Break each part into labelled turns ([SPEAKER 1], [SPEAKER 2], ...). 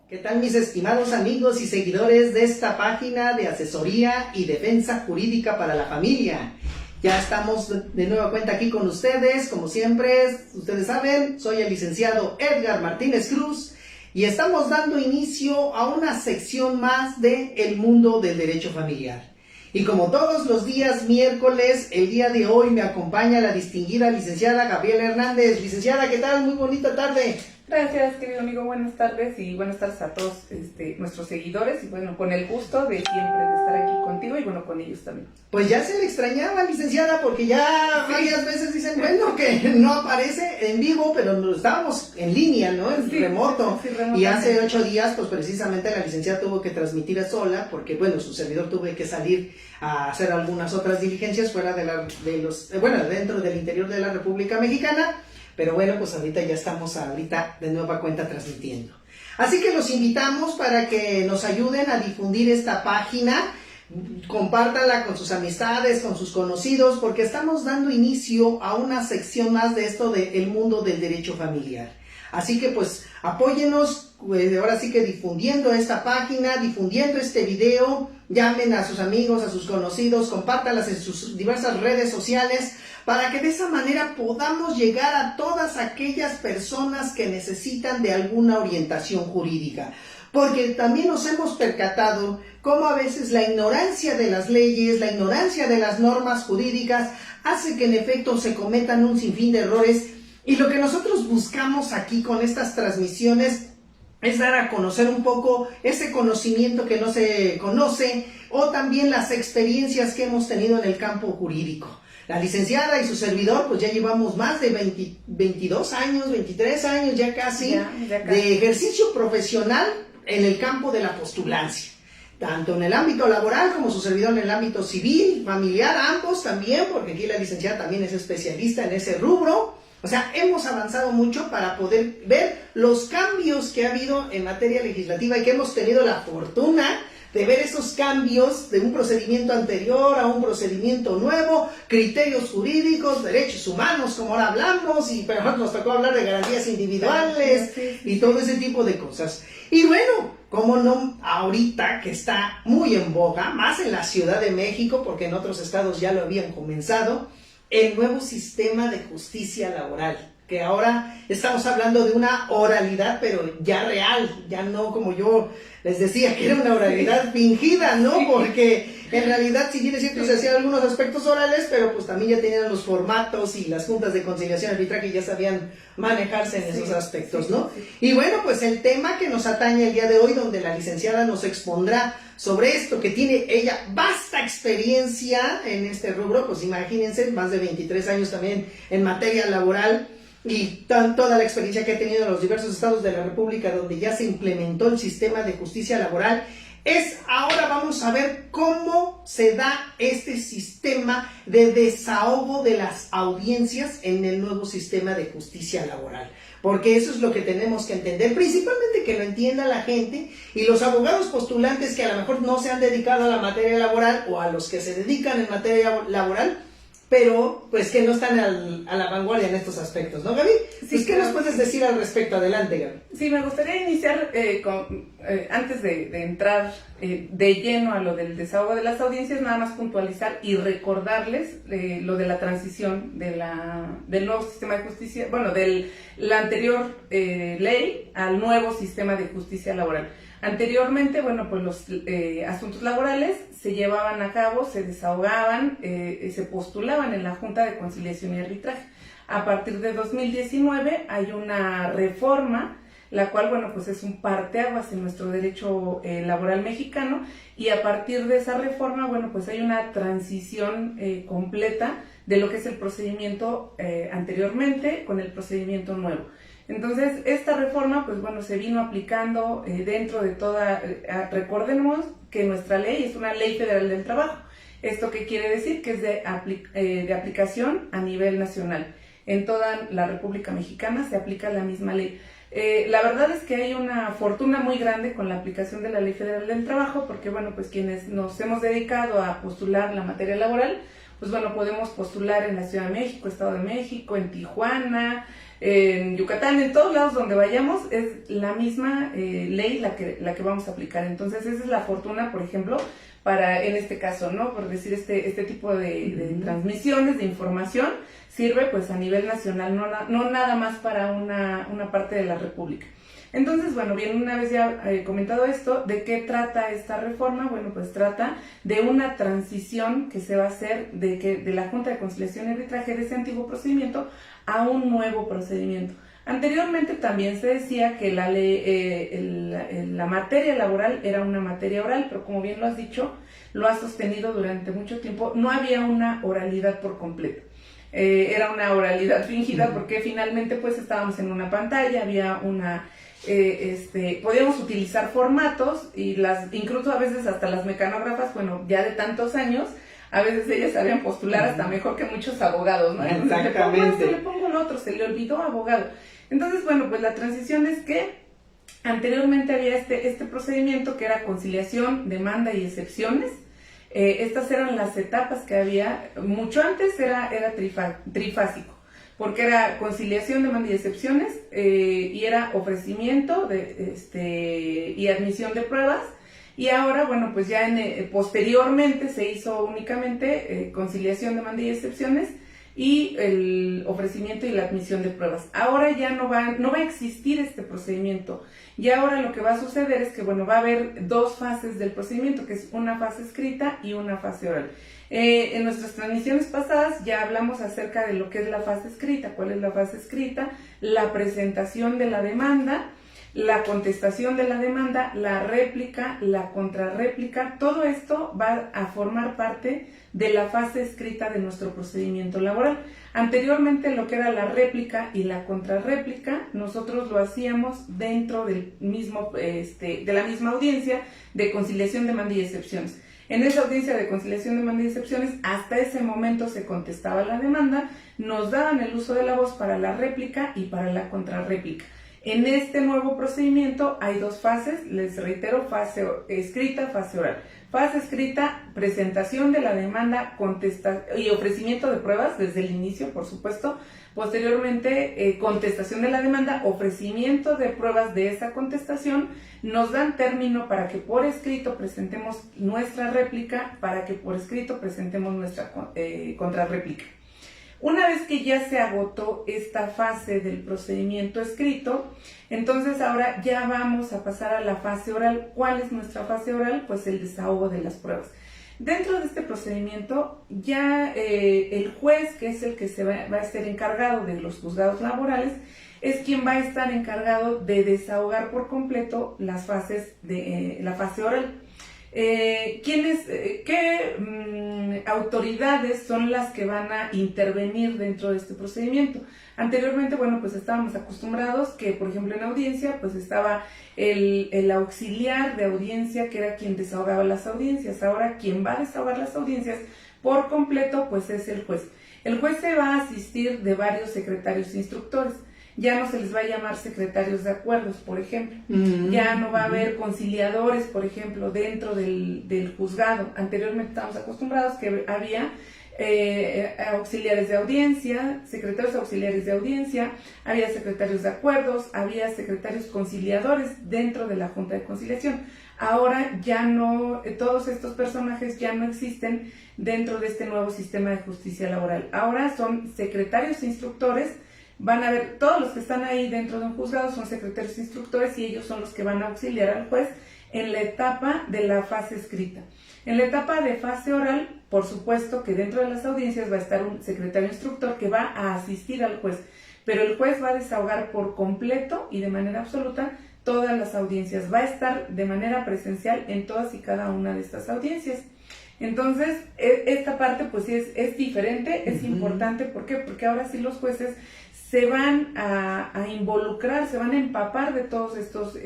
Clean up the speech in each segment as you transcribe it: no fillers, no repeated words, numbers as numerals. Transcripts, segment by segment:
[SPEAKER 1] ¿Qué tal, mis estimados amigos y seguidores de esta página de asesoría y defensa jurídica para la familia? Ya estamos de nueva cuenta aquí con ustedes, como siempre, ustedes saben, soy el licenciado Edgar Martínez Cruz y estamos dando inicio a una sección más de El Mundo del Derecho Familiar. Y como todos los días miércoles, el día de hoy me acompaña la distinguida licenciada Gabriela Hernández. Licenciada, ¿qué tal? Muy bonita tarde.
[SPEAKER 2] Gracias, querido amigo, buenas tardes y buenas tardes a todos nuestros seguidores y bueno, con el gusto de siempre de estar aquí contigo y bueno, con ellos también.
[SPEAKER 1] Pues ya se le extrañaba, licenciada, porque ya varias veces dicen, bueno, que no aparece en vivo, pero estábamos en línea, ¿no? En remoto. Y hace 8 días, pues precisamente la licenciada tuvo que transmitir sola, porque bueno, su servidor tuve que salir a hacer algunas otras diligencias fuera dentro del interior de la República Mexicana. Pero bueno, pues ahorita ya estamos de nueva cuenta transmitiendo. Así que los invitamos para que nos ayuden a difundir esta página, compártanla con sus amistades, con sus conocidos, porque estamos dando inicio a una sección más de esto del mundo del derecho familiar. Así que pues apóyenos, ahora sí que difundiendo esta página, difundiendo este video, llamen a sus amigos, a sus conocidos, compártanlas en sus diversas redes sociales, para que de esa manera podamos llegar a todas aquellas personas que necesitan de alguna orientación jurídica. Porque también nos hemos percatado cómo a veces la ignorancia de las leyes, la ignorancia de las normas jurídicas, hace que en efecto se cometan un sinfín de errores. Y lo que nosotros buscamos aquí con estas transmisiones es dar a conocer un poco ese conocimiento que no se conoce o también las experiencias que hemos tenido en el campo jurídico. La licenciada y su servidor, pues ya llevamos más de 22 años, 23 años ya casi, de ejercicio profesional en el campo de la postulancia. Tanto en el ámbito laboral como su servidor en el ámbito civil, familiar, ambos también, porque aquí la licenciada también es especialista en ese rubro. O sea, hemos avanzado mucho para poder ver los cambios que ha habido en materia legislativa y que hemos tenido la fortuna de ver esos cambios de un procedimiento anterior a un procedimiento nuevo, criterios jurídicos, derechos humanos, como ahora hablamos, y pero nos tocó hablar de garantías individuales y todo ese tipo de cosas. Y bueno, cómo no, ahorita que está muy en boga, más en la Ciudad de México, porque en otros estados ya lo habían comenzado, el nuevo sistema de justicia laboral, que ahora estamos hablando de una oralidad, pero ya real, ya no como yo les decía que era una oralidad fingida, ¿no? Porque en realidad, si bien es cierto, se hacían algunos aspectos orales, pero pues también ya tenían los formatos y las juntas de conciliación y arbitraje ya sabían manejarse en esos aspectos, ¿no? Y bueno, pues el tema que nos atañe el día de hoy, donde la licenciada nos expondrá sobre esto, que tiene ella vasta experiencia en este rubro, pues imagínense, más de 23 años también en materia laboral, y toda la experiencia que he tenido en los diversos estados de la República donde ya se implementó el sistema de justicia laboral, ahora vamos a ver cómo se da este sistema de desahogo de las audiencias en el nuevo sistema de justicia laboral. Porque eso es lo que tenemos que entender, principalmente que lo entienda la gente y los abogados postulantes que a lo mejor no se han dedicado a la materia laboral o a los que se dedican en materia laboral, pero pues que no están a la vanguardia en estos aspectos, ¿no, Gaby? Sí, pues, ¿qué nos puedes decir al respecto? Adelante, Gaby.
[SPEAKER 2] Sí, me gustaría iniciar antes de entrar de lleno a lo del desahogo de las audiencias, nada más puntualizar y recordarles lo de la transición del nuevo sistema de justicia, bueno, de la anterior ley al nuevo sistema de justicia laboral. Anteriormente, bueno, pues los asuntos laborales se llevaban a cabo, se desahogaban, se postulaban en la Junta de Conciliación y Arbitraje. A partir de 2019 hay una reforma, la cual, bueno, pues es un parteaguas en nuestro derecho laboral mexicano, y a partir de esa reforma, bueno, pues hay una transición completa de lo que es el procedimiento anteriormente con el procedimiento nuevo. Entonces, esta reforma, pues bueno, se vino aplicando dentro de toda, recordemos que nuestra ley es una ley federal del trabajo. ¿Esto qué quiere decir? Que es de aplicación a nivel nacional. En toda la República Mexicana se aplica la misma ley. La verdad es que hay una fortuna muy grande con la aplicación de la Ley Federal del Trabajo, porque bueno, pues quienes nos hemos dedicado a postular la materia laboral, pues bueno, podemos postular en la Ciudad de México, Estado de México, en Tijuana, en Yucatán, en todos lados donde vayamos, es la misma ley la que vamos a aplicar. Entonces, esa es la fortuna, por ejemplo, para, en este caso, ¿no? Por decir, este tipo de transmisiones, de información, sirve pues a nivel nacional, no nada más para una parte de la República. Entonces, bueno, bien, una vez ya comentado esto, ¿de qué trata esta reforma? Bueno, pues trata de una transición que se va a hacer de la Junta de Conciliación y Arbitraje de ese antiguo procedimiento a un nuevo procedimiento. Anteriormente también se decía que la materia laboral era una materia oral, pero como bien lo has dicho, lo has sostenido durante mucho tiempo, no había una oralidad por completo. Era una oralidad fingida porque finalmente pues estábamos en una pantalla, había una... podíamos utilizar formatos y incluso a veces hasta las mecanógrafas, bueno, ya de tantos años, a veces ellas sabían postular hasta mejor que muchos abogados, ¿no? Entonces,
[SPEAKER 1] Exactamente.
[SPEAKER 2] le pongo lo otro, se le olvidó abogado. Entonces, bueno, pues la transición es que anteriormente había este procedimiento que era conciliación, demanda y excepciones. Estas eran las etapas que había. Mucho antes era trifásico, porque era conciliación, demanda y excepciones, y era ofrecimiento y admisión de pruebas. Y ahora, bueno, pues ya posteriormente se hizo únicamente conciliación, demanda y excepciones y el ofrecimiento y la admisión de pruebas. Ahora ya no va a existir este procedimiento. Y ahora lo que va a suceder es que, bueno, va a haber dos fases del procedimiento, que es una fase escrita y una fase oral. En nuestras transmisiones pasadas ya hablamos acerca de lo que es la fase escrita. ¿Cuál es la fase escrita? La presentación de la demanda, la contestación de la demanda, la réplica, la contrarréplica. Todo esto va a formar parte de la fase escrita de nuestro procedimiento laboral. Anteriormente, lo que era la réplica y la contrarréplica, nosotros lo hacíamos dentro del mismo, de la misma audiencia de conciliación, demanda y excepciones. En esa audiencia de conciliación, demanda y excepciones, hasta ese momento se contestaba la demanda, nos daban el uso de la voz para la réplica y para la contrarréplica. En este nuevo procedimiento hay dos fases, les reitero, fase escrita, fase oral. Fase escrita, presentación de la demanda, y ofrecimiento de pruebas desde el inicio, por supuesto. Posteriormente, contestación de la demanda, ofrecimiento de pruebas de esa contestación. Nos dan término para que por escrito presentemos nuestra réplica, para que por escrito presentemos nuestra contrarréplica. Una vez que ya se agotó esta fase del procedimiento escrito, entonces ahora ya vamos a pasar a la fase oral. ¿Cuál es nuestra fase oral? Pues el desahogo de las pruebas. Dentro de este procedimiento, ya el juez, que es el que va a estar encargado de los juzgados laborales, es quien va a estar encargado de desahogar por completo las fases de la fase oral. ¿Qué autoridades son las que van a intervenir dentro de este procedimiento? Anteriormente, bueno, pues estábamos acostumbrados que, por ejemplo, en audiencia, pues estaba el auxiliar de audiencia, que era quien desahogaba las audiencias. Ahora, quien va a desahogar las audiencias por completo, pues es el juez. El juez se va a asistir de varios secretarios instructores. Ya no se les va a llamar secretarios de acuerdos, por ejemplo. Ya no va a haber conciliadores, por ejemplo, dentro del juzgado. Anteriormente estábamos acostumbrados que había auxiliares de audiencia, secretarios auxiliares de audiencia, había secretarios de acuerdos, había secretarios conciliadores dentro de la Junta de Conciliación. Ahora ya no, todos estos personajes ya no existen dentro de este nuevo sistema de justicia laboral. Ahora son secretarios instructores. Van a ver, todos los que están ahí dentro de un juzgado son secretarios instructores y ellos son los que van a auxiliar al juez en la etapa de la fase escrita. En la etapa de fase oral, por supuesto que dentro de las audiencias va a estar un secretario instructor que va a asistir al juez, pero el juez va a desahogar por completo y de manera absoluta todas las audiencias. Va a estar de manera presencial en todas y cada una de estas audiencias. Entonces, esta parte pues es diferente, es importante. ¿Por qué? Porque ahora sí los jueces se van a involucrar, se van a empapar de todos estos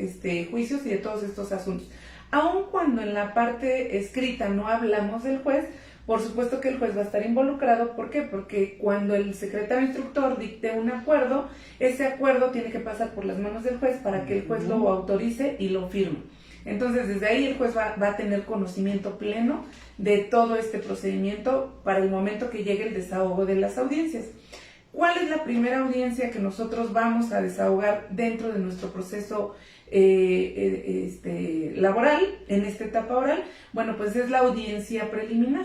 [SPEAKER 2] juicios y de todos estos asuntos. Aun cuando en la parte escrita no hablamos del juez, por supuesto que el juez va a estar involucrado. ¿Por qué? Porque cuando el secretario instructor dicte un acuerdo, ese acuerdo tiene que pasar por las manos del juez para que el juez lo autorice y lo firme. Entonces, desde ahí el juez va a tener conocimiento pleno de todo este procedimiento para el momento que llegue el desahogo de las audiencias. ¿cuál es la primera audiencia que nosotros vamos a desahogar dentro de nuestro proceso laboral, en esta etapa oral? Bueno, pues es la audiencia preliminar.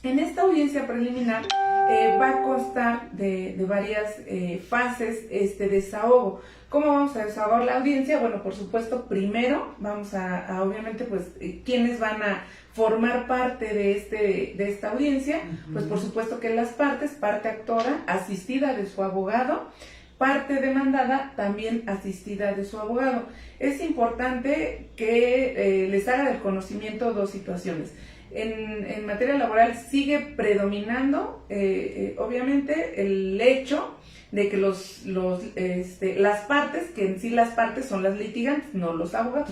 [SPEAKER 2] En esta audiencia preliminar va a constar de varias fases este desahogo. ¿Cómo vamos a desahogar la audiencia? Bueno, por supuesto, primero vamos a obviamente, pues, ¿quiénes van a formar parte de esta audiencia? Pues, por supuesto que las partes, parte actora, asistida de su abogado, parte demandada, también asistida de su abogado. Es importante que les haga del conocimiento dos situaciones. En materia laboral sigue predominando, obviamente, el hecho de que las partes, que en sí las partes son las litigantes, no los abogados.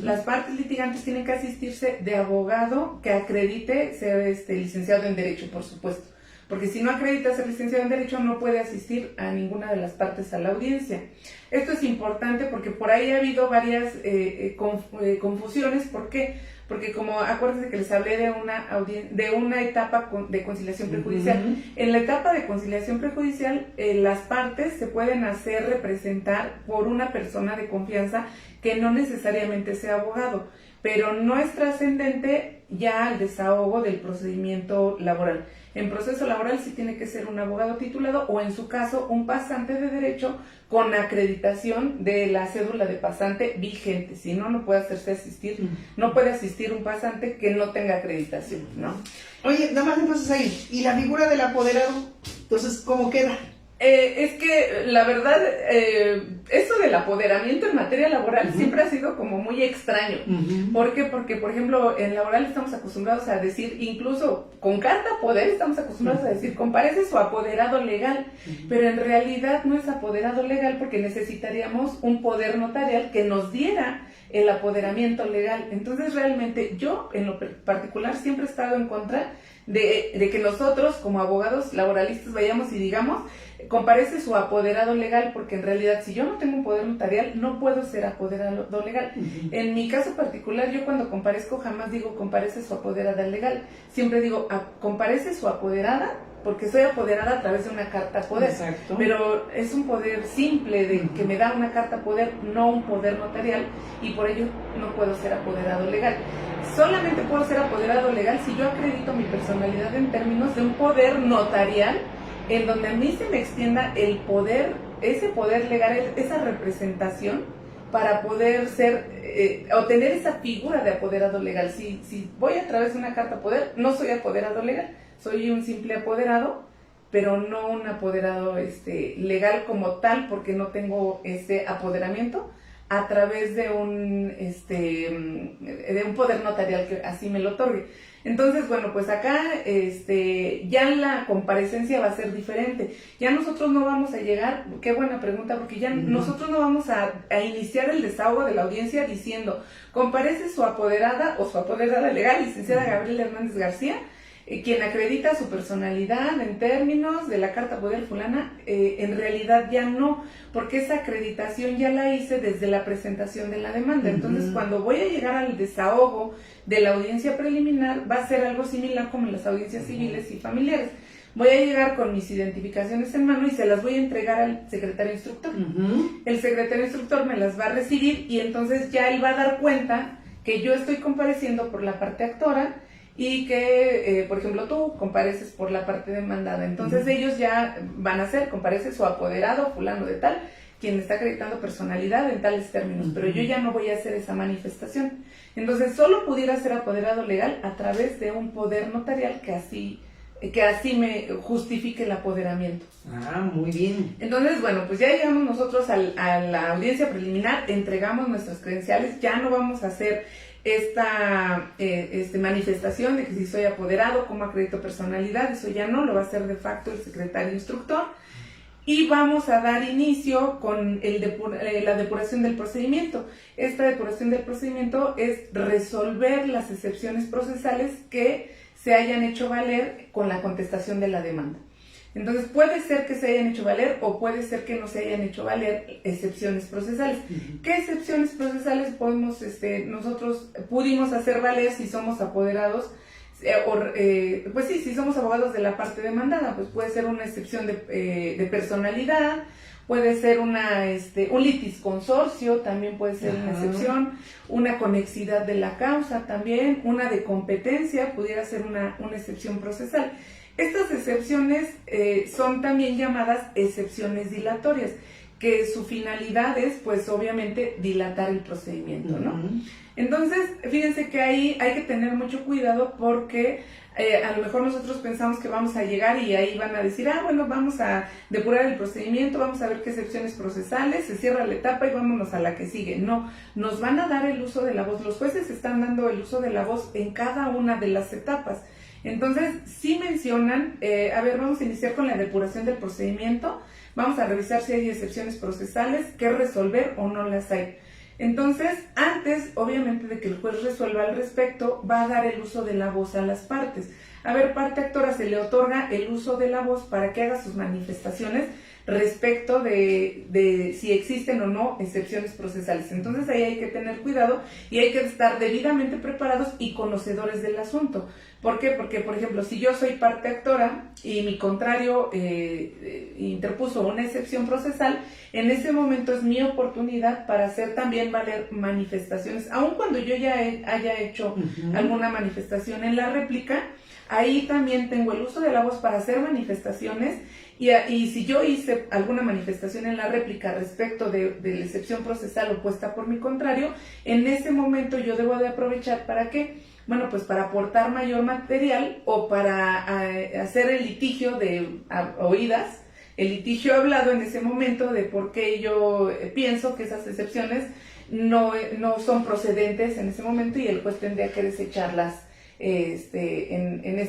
[SPEAKER 2] Las partes litigantes tienen que asistirse de abogado que acredite ser licenciado en Derecho, por supuesto. Porque si no acredita ser licenciado en Derecho, no puede asistir a ninguna de las partes a la audiencia. Esto es importante porque por ahí ha habido varias confusiones. ¿Por qué? Porque como acuérdense que les hablé de una etapa de conciliación prejudicial. En la etapa de conciliación prejudicial, las partes se pueden hacer representar por una persona de confianza que no necesariamente sea abogado, pero no es trascendente ya al desahogo del procedimiento laboral. En proceso laboral sí tiene que ser un abogado titulado o en su caso un pasante de derecho con acreditación de la cédula de pasante vigente. Si no, no puede hacerse asistir, no puede asistir un pasante que no tenga acreditación, ¿no?
[SPEAKER 1] Oye, nada más entonces ahí, ¿y la figura del apoderado? Entonces, ¿cómo queda?
[SPEAKER 2] Es que la verdad, eso del apoderamiento en materia laboral siempre ha sido como muy extraño. ¿Por qué? Porque, por ejemplo, en laboral estamos acostumbrados a decir, incluso con carta poder, estamos acostumbrados a decir, comparece su apoderado legal, pero en realidad no es apoderado legal porque necesitaríamos un poder notarial que nos diera el apoderamiento legal. Entonces, realmente yo, en lo particular, siempre he estado en contra de que nosotros, como abogados laboralistas, vayamos y digamos, comparece su apoderado legal, porque en realidad si yo no tengo un poder notarial, no puedo ser apoderado legal. En mi caso particular, yo cuando comparezco jamás digo comparece su apoderada legal, siempre digo comparece su apoderada, porque soy apoderada a través de una carta poder.
[SPEAKER 1] Exacto.
[SPEAKER 2] Pero es un poder simple de que me da una carta poder, no un poder notarial, y por ello no puedo ser apoderado legal. Solamente puedo ser apoderado legal si yo acredito mi personalidad en términos de un poder notarial, en donde a mí se me extienda el poder, ese poder legal, esa representación, para poder ser, o tener esa figura de apoderado legal. Si voy a través de una carta poder, no soy apoderado legal, soy un simple apoderado, pero no un apoderado legal como tal, porque no tengo ese apoderamiento a través de un poder notarial que así me lo otorgue. Entonces, bueno, pues acá ya la comparecencia va a ser diferente. Ya nosotros no vamos a llegar, qué buena pregunta, porque ya nosotros no vamos a iniciar el desahogo de la audiencia diciendo, comparece su apoderada o su apoderada legal, licenciada Gabriela Hernández García, quien acredita su personalidad en términos de la carta poder fulana. En realidad ya no, porque esa acreditación ya la hice desde la presentación de la demanda. Entonces, cuando voy a llegar al desahogo de la audiencia preliminar, va a ser algo similar como en las audiencias civiles y familiares. Voy a llegar con mis identificaciones en mano y se las voy a entregar al secretario instructor. El secretario instructor me las va a recibir y entonces ya él va a dar cuenta que yo estoy compareciendo por la parte actora y que, por ejemplo, tú compareces por la parte demandada. Entonces ellos ya van a hacer, comparece su apoderado fulano de tal, quien está acreditando personalidad en tales términos, pero yo ya no voy a hacer esa manifestación. Entonces solo pudiera ser apoderado legal a través de un poder notarial que así me justifique el apoderamiento.
[SPEAKER 1] Ah, muy bien.
[SPEAKER 2] Entonces, bueno, pues ya llegamos nosotros a la audiencia preliminar, entregamos nuestras credenciales, ya no vamos a hacer esta manifestación de que si soy apoderado, cómo acredito personalidad, eso ya no, lo va a hacer de facto el secretario instructor. Y vamos a dar inicio con la depuración del procedimiento. Esta depuración del procedimiento es resolver las excepciones procesales que se hayan hecho valer con la contestación de la demanda. Entonces, puede ser que se hayan hecho valer o puede ser que no se hayan hecho valer excepciones procesales. ¿Qué excepciones procesales nosotros pudimos hacer valer si somos apoderados Pues sí, si somos abogados de la parte demandada, pues puede ser una excepción de personalidad, puede ser un litisconsorcio, también puede ser una excepción, una conexidad de la causa también, una de competencia, pudiera ser una excepción procesal. Estas excepciones son también llamadas excepciones dilatorias, que su finalidad es, pues obviamente, dilatar el procedimiento, ¿no? Entonces, fíjense que ahí hay que tener mucho cuidado porque a lo mejor nosotros pensamos que vamos a llegar y ahí van a decir, bueno, vamos a depurar el procedimiento, vamos a ver qué excepciones procesales, se cierra la etapa y vámonos a la que sigue. No, nos van a dar el uso de la voz. Los jueces están dando el uso de la voz en cada una de las etapas. Entonces, sí mencionan, vamos a iniciar con la depuración del procedimiento, vamos a revisar si hay excepciones procesales, qué resolver o no las hay. Entonces, antes, obviamente, de que el juez resuelva al respecto, va a dar el uso de la voz a las partes. A ver, parte actora, se le otorga el uso de la voz para que haga sus manifestaciones respecto de si existen o no excepciones procesales. Entonces ahí hay que tener cuidado y hay que estar debidamente preparados y conocedores del asunto. ¿Por qué? Porque, por ejemplo, si yo soy parte actora y mi contrario interpuso una excepción procesal, en ese momento es mi oportunidad para hacer también valer manifestaciones. Aun cuando yo ya haya hecho alguna manifestación en la réplica, ahí también tengo el uso de la voz para hacer manifestaciones y si yo hice alguna manifestación en la réplica respecto de la excepción procesal opuesta por mi contrario, en ese momento yo debo de aprovechar ¿para qué? Bueno, pues para aportar mayor material o para hacer el litigio de oídas, el litigio hablado en ese momento de por qué yo pienso que esas excepciones no son procedentes en ese momento y el juez tendría que desecharlas en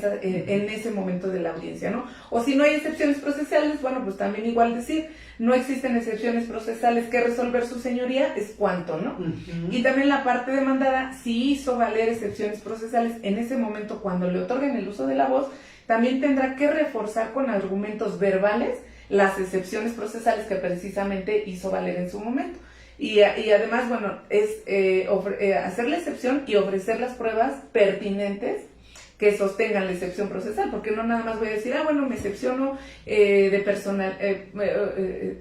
[SPEAKER 2] ese momento de la audiencia, ¿no? O si no hay excepciones procesales, bueno, pues también igual decir, no existen excepciones procesales que resolver su señoría, es cuánto, ¿no? Y también la parte demandada, si hizo valer excepciones procesales en ese momento cuando le otorguen el uso de la voz, también tendrá que reforzar con argumentos verbales las excepciones procesales que precisamente hizo valer en su momento. Y además, bueno, es hacer la excepción y ofrecer las pruebas pertinentes que sostengan la excepción procesal, porque no nada más voy a decir, bueno, me excepciono de personal,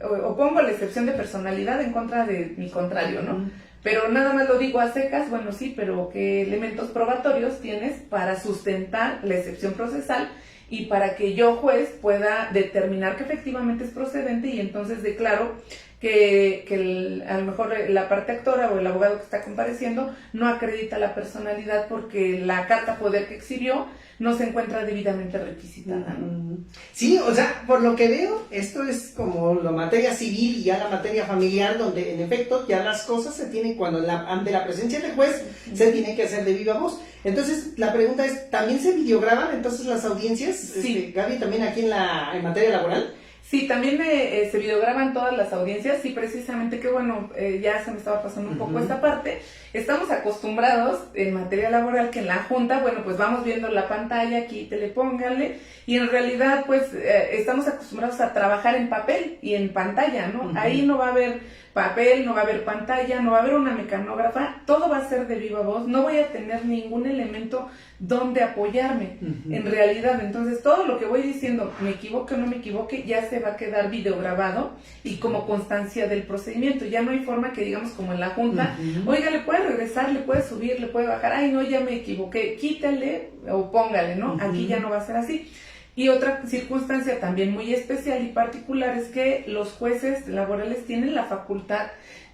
[SPEAKER 2] o pongo la excepción de personalidad en contra de mi contrario, ¿no? Pero nada más lo digo a secas, bueno, sí, pero ¿qué elementos probatorios tienes para sustentar la excepción procesal y para que yo, juez, pueda determinar que efectivamente es procedente y entonces declaro que a lo mejor la parte actora o el abogado que está compareciendo no acredita la personalidad porque la carta poder que exhibió no se encuentra debidamente requisitada, ¿no?
[SPEAKER 1] Sí, o sea, por lo que veo, esto es como la materia civil y ya la materia familiar, donde en efecto ya las cosas se tienen, ante la presencia del juez, se tiene que hacer de viva voz. Entonces, la pregunta es, ¿también se videograban entonces las audiencias?
[SPEAKER 2] Sí.
[SPEAKER 1] Gaby, también aquí en materia laboral.
[SPEAKER 2] Sí, también se videograban todas las audiencias, sí, precisamente, que bueno, ya se me estaba pasando un poco esta parte. Estamos acostumbrados en materia laboral que en la junta, bueno, pues vamos viendo la pantalla, quítele, póngale, y en realidad, pues, estamos acostumbrados a trabajar en papel y en pantalla, ¿no? Ahí no va a haber papel, no va a haber pantalla, no va a haber una mecanógrafa, todo va a ser de viva voz, no voy a tener ningún elemento donde apoyarme, en realidad. Entonces, todo lo que voy diciendo, me equivoque o no me equivoque, ya se va a quedar videograbado y como constancia del procedimiento. Ya no hay forma que digamos como en la junta, oiga, le puede regresar, le puede subir, le puede bajar, ay, no, ya me equivoqué, quítale o póngale, ¿no? Aquí ya no va a ser así. Y otra circunstancia también muy especial y particular es que los jueces laborales tienen la facultad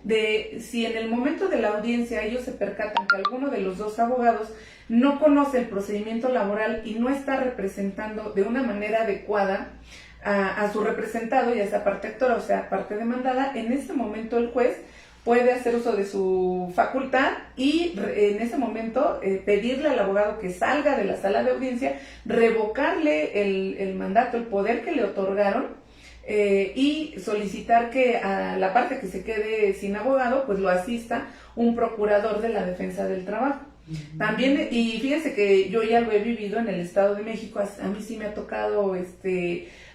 [SPEAKER 2] de, si en el momento de la audiencia ellos se percatan que alguno de los dos abogados no conoce el procedimiento laboral y no está representando de una manera adecuada a su representado, ya sea parte actora o sea parte demandada, en ese momento el juez puede hacer uso de su facultad y en ese momento pedirle al abogado que salga de la sala de audiencia, revocarle el mandato, el poder que le otorgaron y solicitar que a la parte que se quede sin abogado, pues lo asista un procurador de la defensa del trabajo. También, y fíjense que yo ya lo he vivido en el Estado de México, a mí sí me ha tocado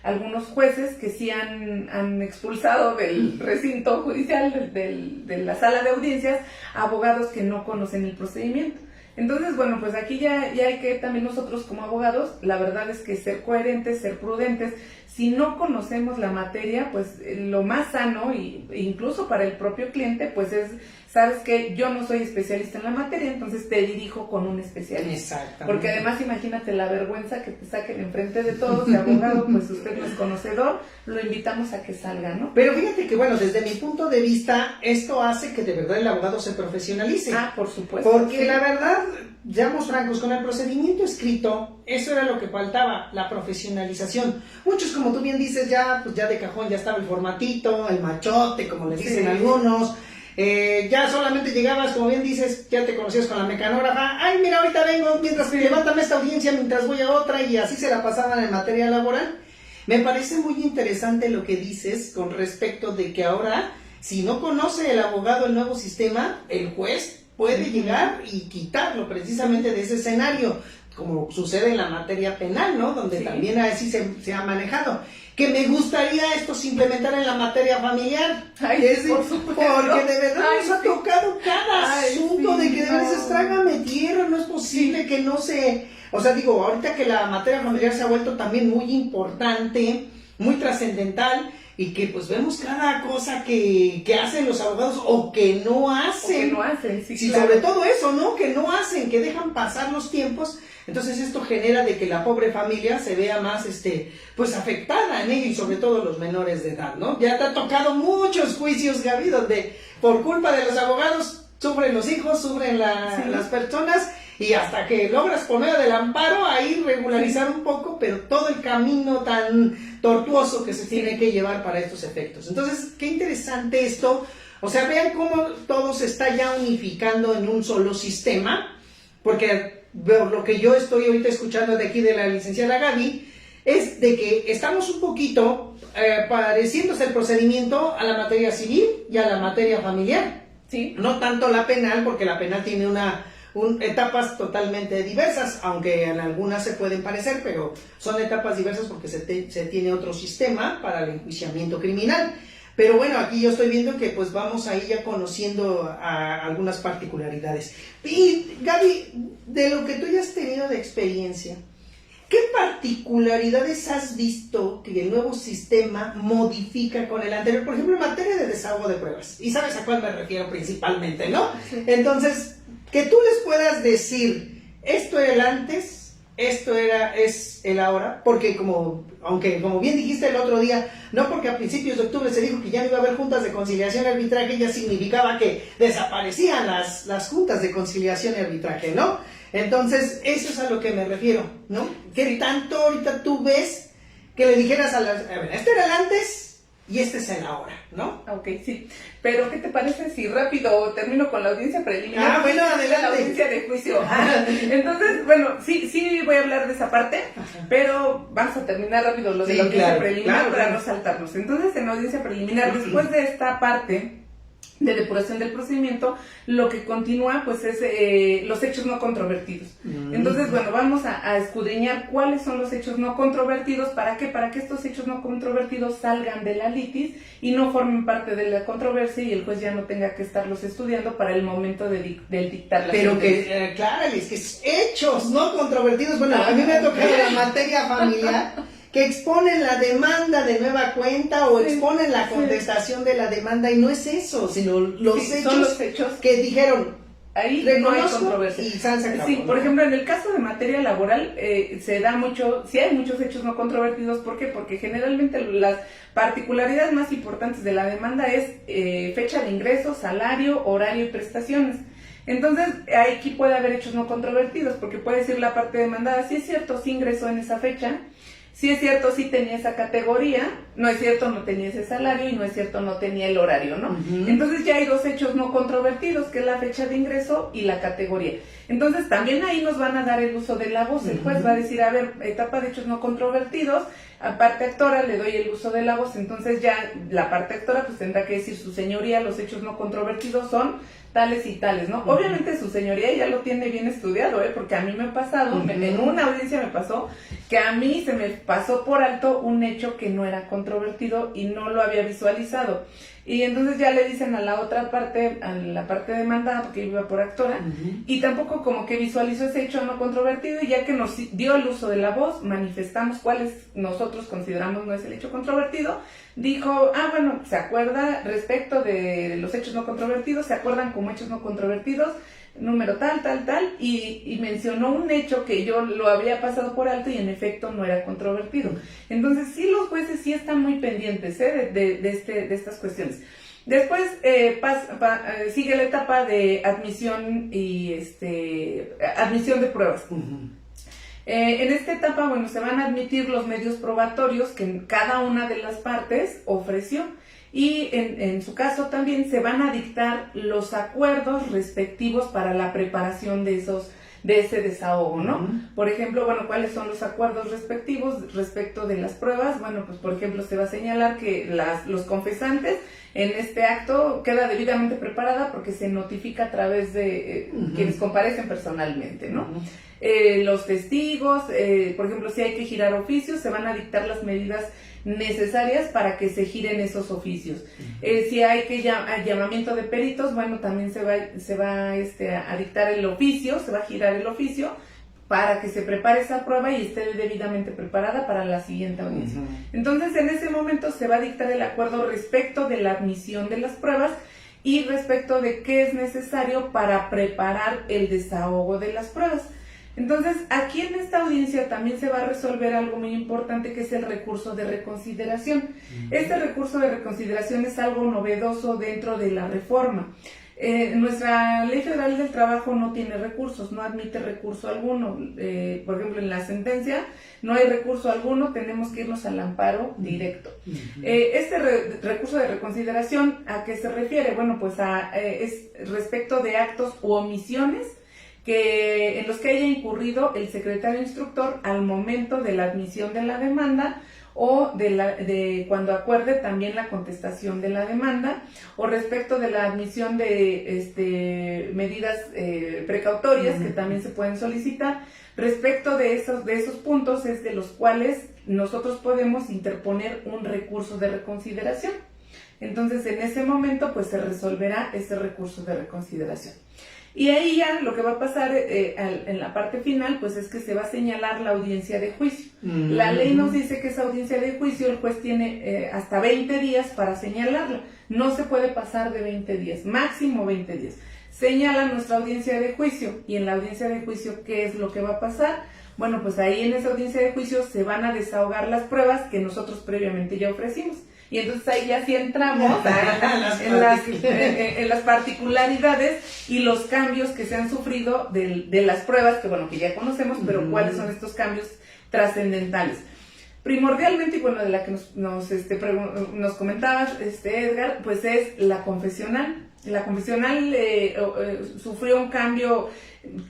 [SPEAKER 2] algunos jueces que sí han expulsado del recinto judicial, de la sala de audiencias, abogados que no conocen el procedimiento. Entonces, bueno, pues aquí ya hay que también nosotros como abogados, la verdad es que ser coherentes, ser prudentes. Si no conocemos la materia, pues lo más sano, e incluso para el propio cliente, pues es, sabes que yo no soy especialista en la materia, entonces te dirijo con un especialista.
[SPEAKER 1] Exactamente.
[SPEAKER 2] Porque además imagínate la vergüenza que te saquen enfrente de todos, de abogado, pues usted no es conocedor, lo invitamos a que salga, ¿no?
[SPEAKER 1] Pero fíjate que, bueno, desde mi punto de vista, esto hace que de verdad el abogado se profesionalice.
[SPEAKER 2] Ah, por supuesto.
[SPEAKER 1] Porque
[SPEAKER 2] sí.
[SPEAKER 1] la verdad, seamos francos, con el procedimiento escrito, eso era lo que faltaba, la profesionalización. Muchos, como tú bien dices, ya de cajón ya estaba el formatito, el machote, como le dicen algunos. Ya solamente llegabas, como bien dices, ya te conocías con la mecanógrafa. Ay, mira, ahorita vengo, mientras levántame esta audiencia, mientras voy a otra, y así se la pasaban en materia laboral. Me parece muy interesante lo que dices con respecto de que ahora, si no conoce el abogado el nuevo sistema, el juez puede llegar y quitarlo precisamente de ese escenario, como sucede en la materia penal, ¿no? Donde también así se ha manejado. Que me gustaría esto se implementar en la materia familiar.
[SPEAKER 2] Ay, por supuesto.
[SPEAKER 1] Porque de verdad nos ha tocado cada asunto de que de verdad se trágame tierra, no es posible que no se... O sea, digo, ahorita que la materia familiar se ha vuelto también muy importante, muy trascendental, y que pues vemos cada cosa que hacen los abogados o que no hacen.
[SPEAKER 2] Sí,
[SPEAKER 1] claro. Sobre todo eso, ¿no? Que no hacen, que dejan pasar los tiempos. Entonces esto genera de que la pobre familia se vea más, pues afectada en ello, y sobre todo los menores de edad, ¿no? Ya te ha tocado muchos juicios, Gaby, donde por culpa de los abogados sufren los hijos, sufren las personas, y hasta que logras por medio del amparo ahí regularizar un poco, pero todo el camino tan tortuoso que se tiene que llevar para estos efectos. Entonces, qué interesante esto. O sea, vean cómo todo se está ya unificando en un solo sistema, porque lo que yo estoy ahorita escuchando de aquí de la licenciada Gaby es de que estamos un poquito pareciéndose el procedimiento a la materia civil y a la materia familiar.
[SPEAKER 2] Sí. No
[SPEAKER 1] tanto la penal, porque la penal tiene etapas totalmente diversas, aunque en algunas se pueden parecer, pero son etapas diversas porque se tiene otro sistema para el enjuiciamiento criminal. Pero bueno, aquí yo estoy viendo que pues vamos ahí ya conociendo algunas particularidades. Y Gaby, de lo que tú ya has tenido de experiencia, ¿qué particularidades has visto que el nuevo sistema modifica con el anterior? Por ejemplo, en materia de desahogo de pruebas. Y sabes a cuál me refiero principalmente, ¿no? Sí. Entonces, que tú les puedas decir, esto era el antes, esto es el ahora, porque aunque como bien dijiste el otro día, no porque a principios de octubre se dijo que ya no iba a haber juntas de conciliación y arbitraje, ya significaba que desaparecían las juntas de conciliación y arbitraje, ¿no? Entonces, eso es a lo que me refiero, ¿no? ¿Qué tanto ahorita tú ves que le dijeras a ver, este era el antes y este es el ahora, ¿no?
[SPEAKER 2] Ok, sí. Pero, ¿qué te parece si rápido termino con la audiencia preliminar?
[SPEAKER 1] Bueno, adelante.
[SPEAKER 2] La audiencia de juicio. Entonces, bueno, sí voy a hablar de esa parte, pero vamos a terminar rápido lo de la audiencia preliminar para no saltarnos. Entonces, en la audiencia preliminar, después de esta parte de depuración del procedimiento, lo que continúa pues es los hechos no controvertidos. Entonces, bueno, vamos a escudriñar cuáles son los hechos no controvertidos. ¿Para qué? Para que estos hechos no controvertidos salgan de la litis y no formen parte de la controversia y el juez ya no tenga que estarlos estudiando para el momento del dictar la
[SPEAKER 1] sentencia. Pero que, claro, es que hechos no controvertidos. Bueno, a mí me ha tocado la materia familiar, que exponen la demanda de nueva cuenta o exponen la contestación de la demanda, y no es eso, sino los hechos que dijeron,
[SPEAKER 2] ahí no hay controversia.
[SPEAKER 1] Y salsa clavo,
[SPEAKER 2] sí, por ejemplo, en el caso de materia laboral se da mucho, sí hay muchos hechos no controvertidos. ¿Por qué? Porque generalmente las particularidades más importantes de la demanda es fecha de ingreso, salario, horario y prestaciones. Entonces, aquí puede haber hechos no controvertidos, porque puede decir la parte demandada, sí es cierto, sí ingresó en esa fecha, sí es cierto, sí tenía esa categoría, no es cierto, no tenía ese salario, y no es cierto, no tenía el horario, ¿no? Entonces ya hay dos hechos no controvertidos, que es la fecha de ingreso y la categoría. Entonces también ahí nos van a dar el uso de la voz. El juez va a decir, a ver, etapa de hechos no controvertidos, a parte actora le doy el uso de la voz. Entonces ya la parte actora pues tendrá que decir, su señoría, los hechos no controvertidos son tales y tales, ¿no? Obviamente su señoría ya lo tiene bien estudiado, porque a mí me ha pasado, en una audiencia me pasó, que a mí se me pasó por alto un hecho que no era controvertido y no lo había visualizado. Y entonces ya le dicen a la otra parte, a la parte demandada, porque iba por actora, y tampoco como que visualizó ese hecho no controvertido, y ya que nos dio el uso de la voz, manifestamos cuáles nosotros consideramos no es el hecho controvertido, dijo, bueno, se acuerda respecto de los hechos no controvertidos, se acuerdan como hechos no controvertidos, número tal, y mencionó un hecho que yo lo había pasado por alto y en efecto no era controvertido. Entonces sí, los jueces sí están muy pendientes de estas cuestiones. Después sigue la etapa de admisión y admisión de pruebas. En esta etapa, bueno, se van a admitir los medios probatorios que cada una de las partes ofreció. Y en su caso también se van a dictar los acuerdos respectivos para la preparación de ese desahogo, ¿no? Por ejemplo, bueno, ¿cuáles son los acuerdos respectivos respecto de las pruebas? Bueno, pues por ejemplo se va a señalar que los confesantes en este acto queda debidamente preparada porque se notifica a través de quienes comparecen personalmente, ¿no? Los testigos, por ejemplo, si hay que girar oficios, se van a dictar las medidas necesarias para que se giren esos oficios. Si hay que llamamiento de peritos, bueno, también se va a dictar el oficio, se va a girar el oficio para que se prepare esa prueba y esté debidamente preparada para la siguiente audiencia. Entonces, en ese momento se va a dictar el acuerdo respecto de la admisión de las pruebas y respecto de qué es necesario para preparar el desahogo de las pruebas. Entonces, aquí en esta audiencia también se va a resolver algo muy importante, que es el recurso de reconsideración. Este recurso de reconsideración es algo novedoso dentro de la reforma. Nuestra Ley Federal del Trabajo no tiene recursos, no admite recurso alguno. Por ejemplo, en la sentencia no hay recurso alguno, tenemos que irnos al amparo directo. Este recurso de reconsideración, ¿a qué se refiere? Bueno, pues es respecto de actos u omisiones en los que haya incurrido el secretario instructor al momento de la admisión de la demanda o de cuando acuerde también la contestación de la demanda, o respecto de la admisión de medidas precautorias que también se pueden solicitar. Respecto de esos puntos es de los cuales nosotros podemos interponer un recurso de reconsideración. Entonces, en ese momento pues se resolverá ese recurso de reconsideración. Y ahí ya lo que va a pasar en la parte final, pues es que se va a señalar la audiencia de juicio. La ley nos dice que esa audiencia de juicio el juez tiene hasta 20 días para señalarla. No se puede pasar de 20 días, máximo 20 días. Señala nuestra audiencia de juicio, y en la audiencia de juicio, ¿qué es lo que va a pasar? Bueno, pues ahí en esa audiencia de juicio se van a desahogar las pruebas que nosotros previamente ya ofrecimos. Y entonces ahí ya sí entramos en las particularidades y los cambios que se han sufrido de las pruebas, que bueno, que ya conocemos, pero cuáles son estos cambios trascendentales. Primordialmente, y bueno, de la que nos comentabas, Edgar, pues es la confesional. La confesional sufrió un cambio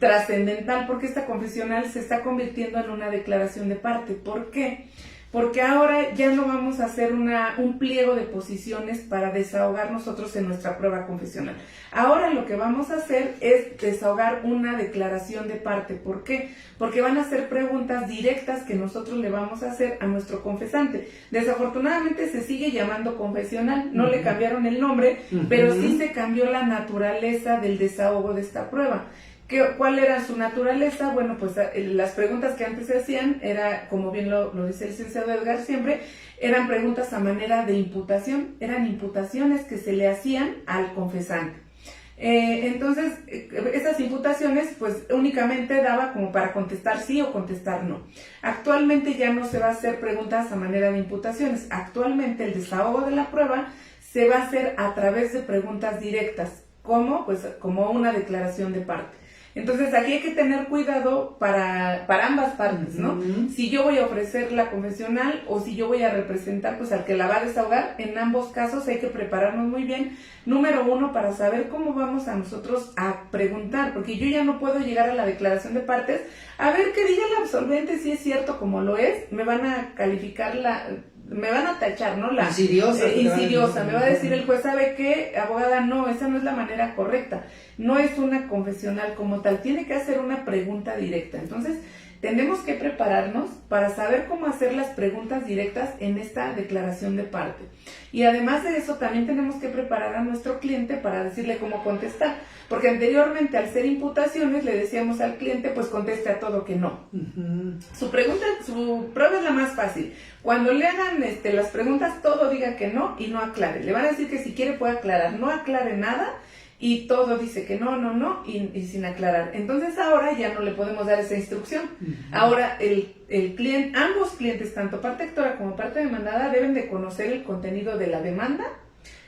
[SPEAKER 2] trascendental porque esta confesional se está convirtiendo en una declaración de parte. ¿Por qué? Porque ahora ya no vamos a hacer un pliego de posiciones para desahogar nosotros en nuestra prueba confesional. Ahora lo que vamos a hacer es desahogar una declaración de parte. ¿Por qué? Porque van a ser preguntas directas que nosotros le vamos a hacer a nuestro confesante. Desafortunadamente se sigue llamando confesional, no le cambiaron el nombre, pero sí se cambió la naturaleza del desahogo de esta prueba. ¿Cuál era su naturaleza? Bueno, pues las preguntas que antes se hacían era, como bien lo dice el licenciado Edgar siempre, eran preguntas a manera de imputación, eran imputaciones que se le hacían al confesante. Entonces, esas imputaciones pues únicamente daba como para contestar sí o contestar no. Actualmente ya no se va a hacer preguntas a manera de imputaciones. Actualmente el desahogo de la prueba se va a hacer a través de preguntas directas. ¿Cómo? Pues como una declaración de parte. Entonces aquí hay que tener cuidado para ambas partes, ¿no? Si yo voy a ofrecer la confesional o si yo voy a representar pues al que la va a desahogar, en ambos casos hay que prepararnos muy bien. Número uno, para saber cómo vamos a nosotros a preguntar, porque yo ya no puedo llegar a la declaración de partes, a ver qué diga el absolvente, si es cierto como lo es, me van a calificar me van a tachar, ¿no? Insidiosa. Me va a decir el juez, ¿sabe qué, abogada? No, esa no es la manera correcta. No es una confesional como tal. Tiene que hacer una pregunta directa. Entonces, tenemos que prepararnos para saber cómo hacer las preguntas directas en esta declaración de parte. Y además de eso, también tenemos que preparar a nuestro cliente para decirle cómo contestar. Porque anteriormente, al ser imputaciones, le decíamos al cliente, pues conteste a todo que no. Su prueba es la más fácil. Cuando le hagan las preguntas, todo diga que no y no aclare. Le van a decir que si quiere puede aclarar, no aclare nada. Y todo dice que no, y sin aclarar. Entonces ahora ya no le podemos dar esa instrucción. Ahora el cliente, ambos clientes, tanto parte actora como parte demandada, deben de conocer el contenido de la demanda.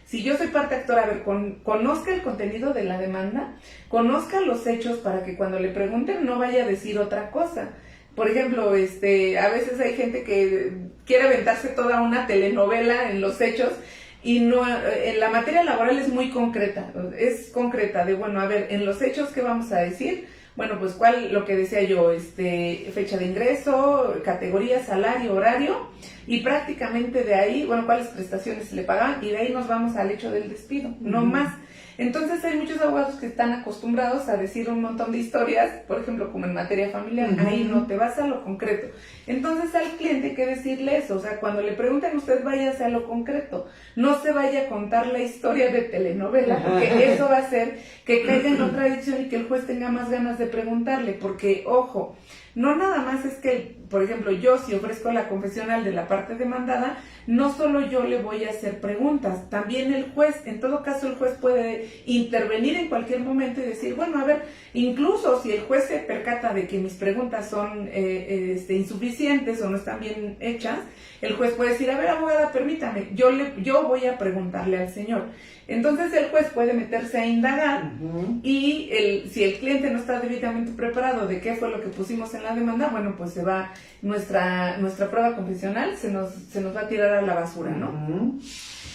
[SPEAKER 2] Si yo soy parte actora, a ver, conozca el contenido de la demanda, conozca los hechos para que cuando le pregunten no vaya a decir otra cosa. Por ejemplo, a veces hay gente que quiere aventarse toda una telenovela en los hechos. Y no, en la materia laboral es muy concreta, de bueno, a ver, en los hechos, ¿qué vamos a decir? Bueno, pues lo que decía yo, fecha de ingreso, categoría, salario, horario, y prácticamente de ahí, bueno, cuáles prestaciones se le pagaban, y de ahí nos vamos al hecho del despido, no más. Entonces hay muchos abogados que están acostumbrados a decir un montón de historias, por ejemplo, como en materia familiar, ahí no te vas a lo concreto. Entonces al cliente hay que decirle eso, o sea, cuando le pregunten usted váyase a lo concreto, no se vaya a contar la historia de telenovela, porque eso va a hacer que caiga en otra adicción y que el juez tenga más ganas de preguntarle, porque, ojo, no nada más es que, por ejemplo, yo si ofrezco la confesional de la parte demandada, no solo yo le voy a hacer preguntas, también el juez. En todo caso, el juez puede intervenir en cualquier momento y decir, bueno, a ver, incluso si el juez se percata de que mis preguntas son insuficientes o no están bien hechas, el juez puede decir, a ver, abogada, permítame, yo voy a preguntarle al señor. Entonces el juez puede meterse a indagar y si el cliente no está debidamente preparado de qué fue lo que pusimos en la demanda, bueno, pues se va nuestra prueba confesional, se nos va a tirar a la basura, ¿no?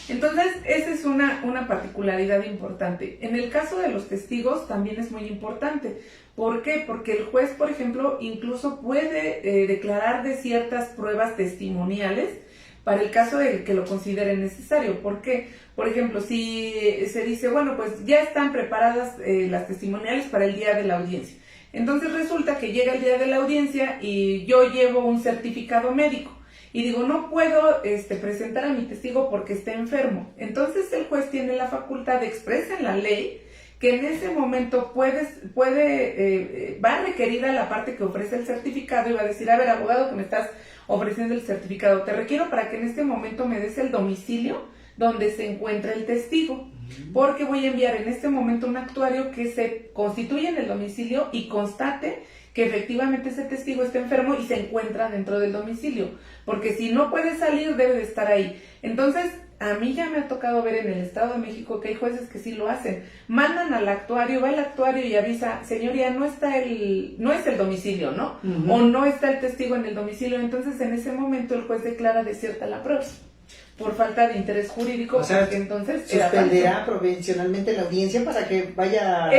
[SPEAKER 2] Entonces, esa es una particularidad importante. En el caso de los testigos también es muy importante. ¿Por qué? Porque el juez, por ejemplo, incluso puede declarar de ciertas pruebas testimoniales para el caso de que lo considere necesario. ¿Por qué? Por ejemplo, si se dice, bueno, pues ya están preparadas las testimoniales para el día de la audiencia. Entonces resulta que llega el día de la audiencia y yo llevo un certificado médico. Y digo, no puedo presentar a mi testigo porque está enfermo. Entonces el juez tiene la facultad de expresar en la ley que en ese momento va a requerir a la parte que ofrece el certificado y va a decir, a ver, abogado, que me estás ofreciendo el certificado, te requiero para que en este momento me des el domicilio donde se encuentra el testigo, porque voy a enviar en este momento un actuario que se constituya en el domicilio y constate que efectivamente ese testigo está enfermo y se encuentra dentro del domicilio, porque si no puede salir debe de estar ahí. Entonces, a mí ya me ha tocado ver en el Estado de México que hay jueces que sí lo hacen, mandan al actuario, va el actuario y avisa, señoría, no es el domicilio, ¿no? O no está el testigo en el domicilio, entonces en ese momento el juez declara desierta la prueba por falta de interés jurídico.
[SPEAKER 1] O sea,
[SPEAKER 2] porque entonces
[SPEAKER 1] suspenderá provisionalmente la audiencia para que vaya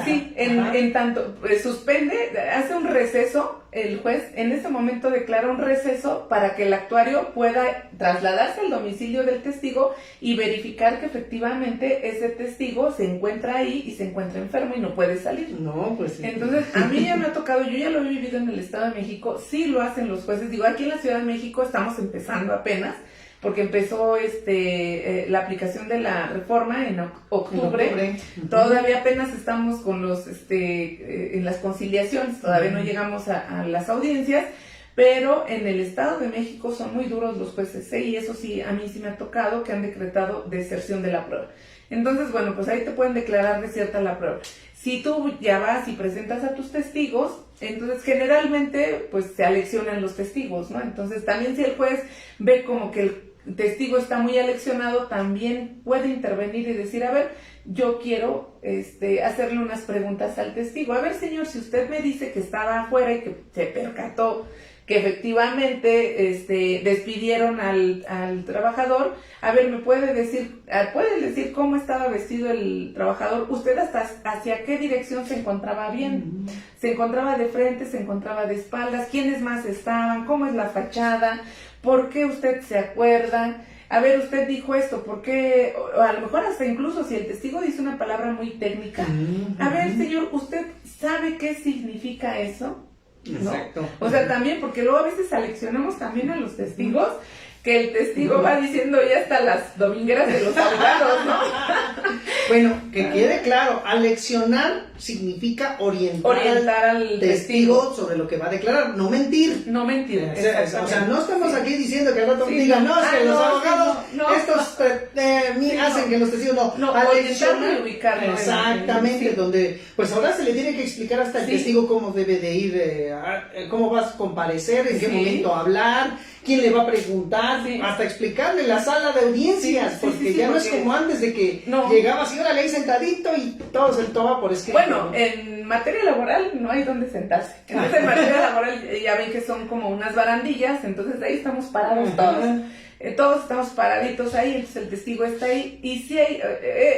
[SPEAKER 2] sí, en tanto suspende, hace un receso, el juez en ese momento declara un receso para que el actuario pueda trasladarse al domicilio del testigo y verificar que efectivamente ese testigo se encuentra ahí y se encuentra enfermo y no puede salir.
[SPEAKER 1] No, pues sí.
[SPEAKER 2] Entonces, a mí ya me ha tocado, yo ya lo he vivido en el Estado de México, sí lo hacen los jueces. Digo, aquí en la Ciudad de México estamos empezando apenas, porque empezó la aplicación de la reforma en octubre. Todavía apenas estamos con los en las conciliaciones, todavía no llegamos a las audiencias, pero en el Estado de México son muy duros los jueces, y eso sí, a mí sí me ha tocado que han decretado deserción de la prueba. Entonces, bueno, pues ahí te pueden declarar desierta la prueba. Si tú ya vas y presentas a tus testigos, entonces generalmente pues se aleccionan los testigos, ¿no? Entonces también si el juez ve como que el testigo está muy aleccionado, también puede intervenir y decir, a ver, yo quiero hacerle unas preguntas al testigo. A ver, señor, si usted me dice que estaba afuera y que se percató que efectivamente despidieron al trabajador, a ver, ¿me puede decir cómo estaba vestido el trabajador? ¿Usted hacia qué dirección se encontraba bien? ¿Se encontraba de frente? ¿Se encontraba de espaldas? ¿Quiénes más estaban? ¿Cómo es la fachada? ¿Por qué usted se acuerda? A ver, usted dijo esto, ¿por qué? O a lo mejor hasta incluso si el testigo dice una palabra muy técnica. A ver, señor, ¿usted sabe qué significa eso? ¿no?
[SPEAKER 1] Exacto.
[SPEAKER 2] O sea, también, porque luego a veces aleccionamos también a los testigos, que el testigo va diciendo ya hasta las domingueras de los abogados, ¿no?
[SPEAKER 1] Bueno, que quede claro, aleccionar significa orientar al testigo sobre lo que va a declarar, no mentir.
[SPEAKER 2] No mentir.
[SPEAKER 1] O sea, no estamos aquí diciendo que al rato digan, no, es que los abogados, estos hacen que los testigos
[SPEAKER 2] no,
[SPEAKER 1] aleccionar
[SPEAKER 2] y ubicarlo.
[SPEAKER 1] Exactamente, donde, pues ahora se le tiene que explicar hasta el testigo cómo debe de ir, cómo vas a comparecer, en qué momento hablar, quién le va a preguntar, hasta explicarle la sala de audiencias, porque ya no es como antes de que llegabas y ahora le sentadito y todo se toma por escrito.
[SPEAKER 2] Bueno, en materia laboral no hay donde sentarse. Entonces en materia laboral ya ven que son como unas barandillas, entonces ahí estamos parados todos. Todos estamos paraditos ahí, entonces el testigo está ahí. Y sí hay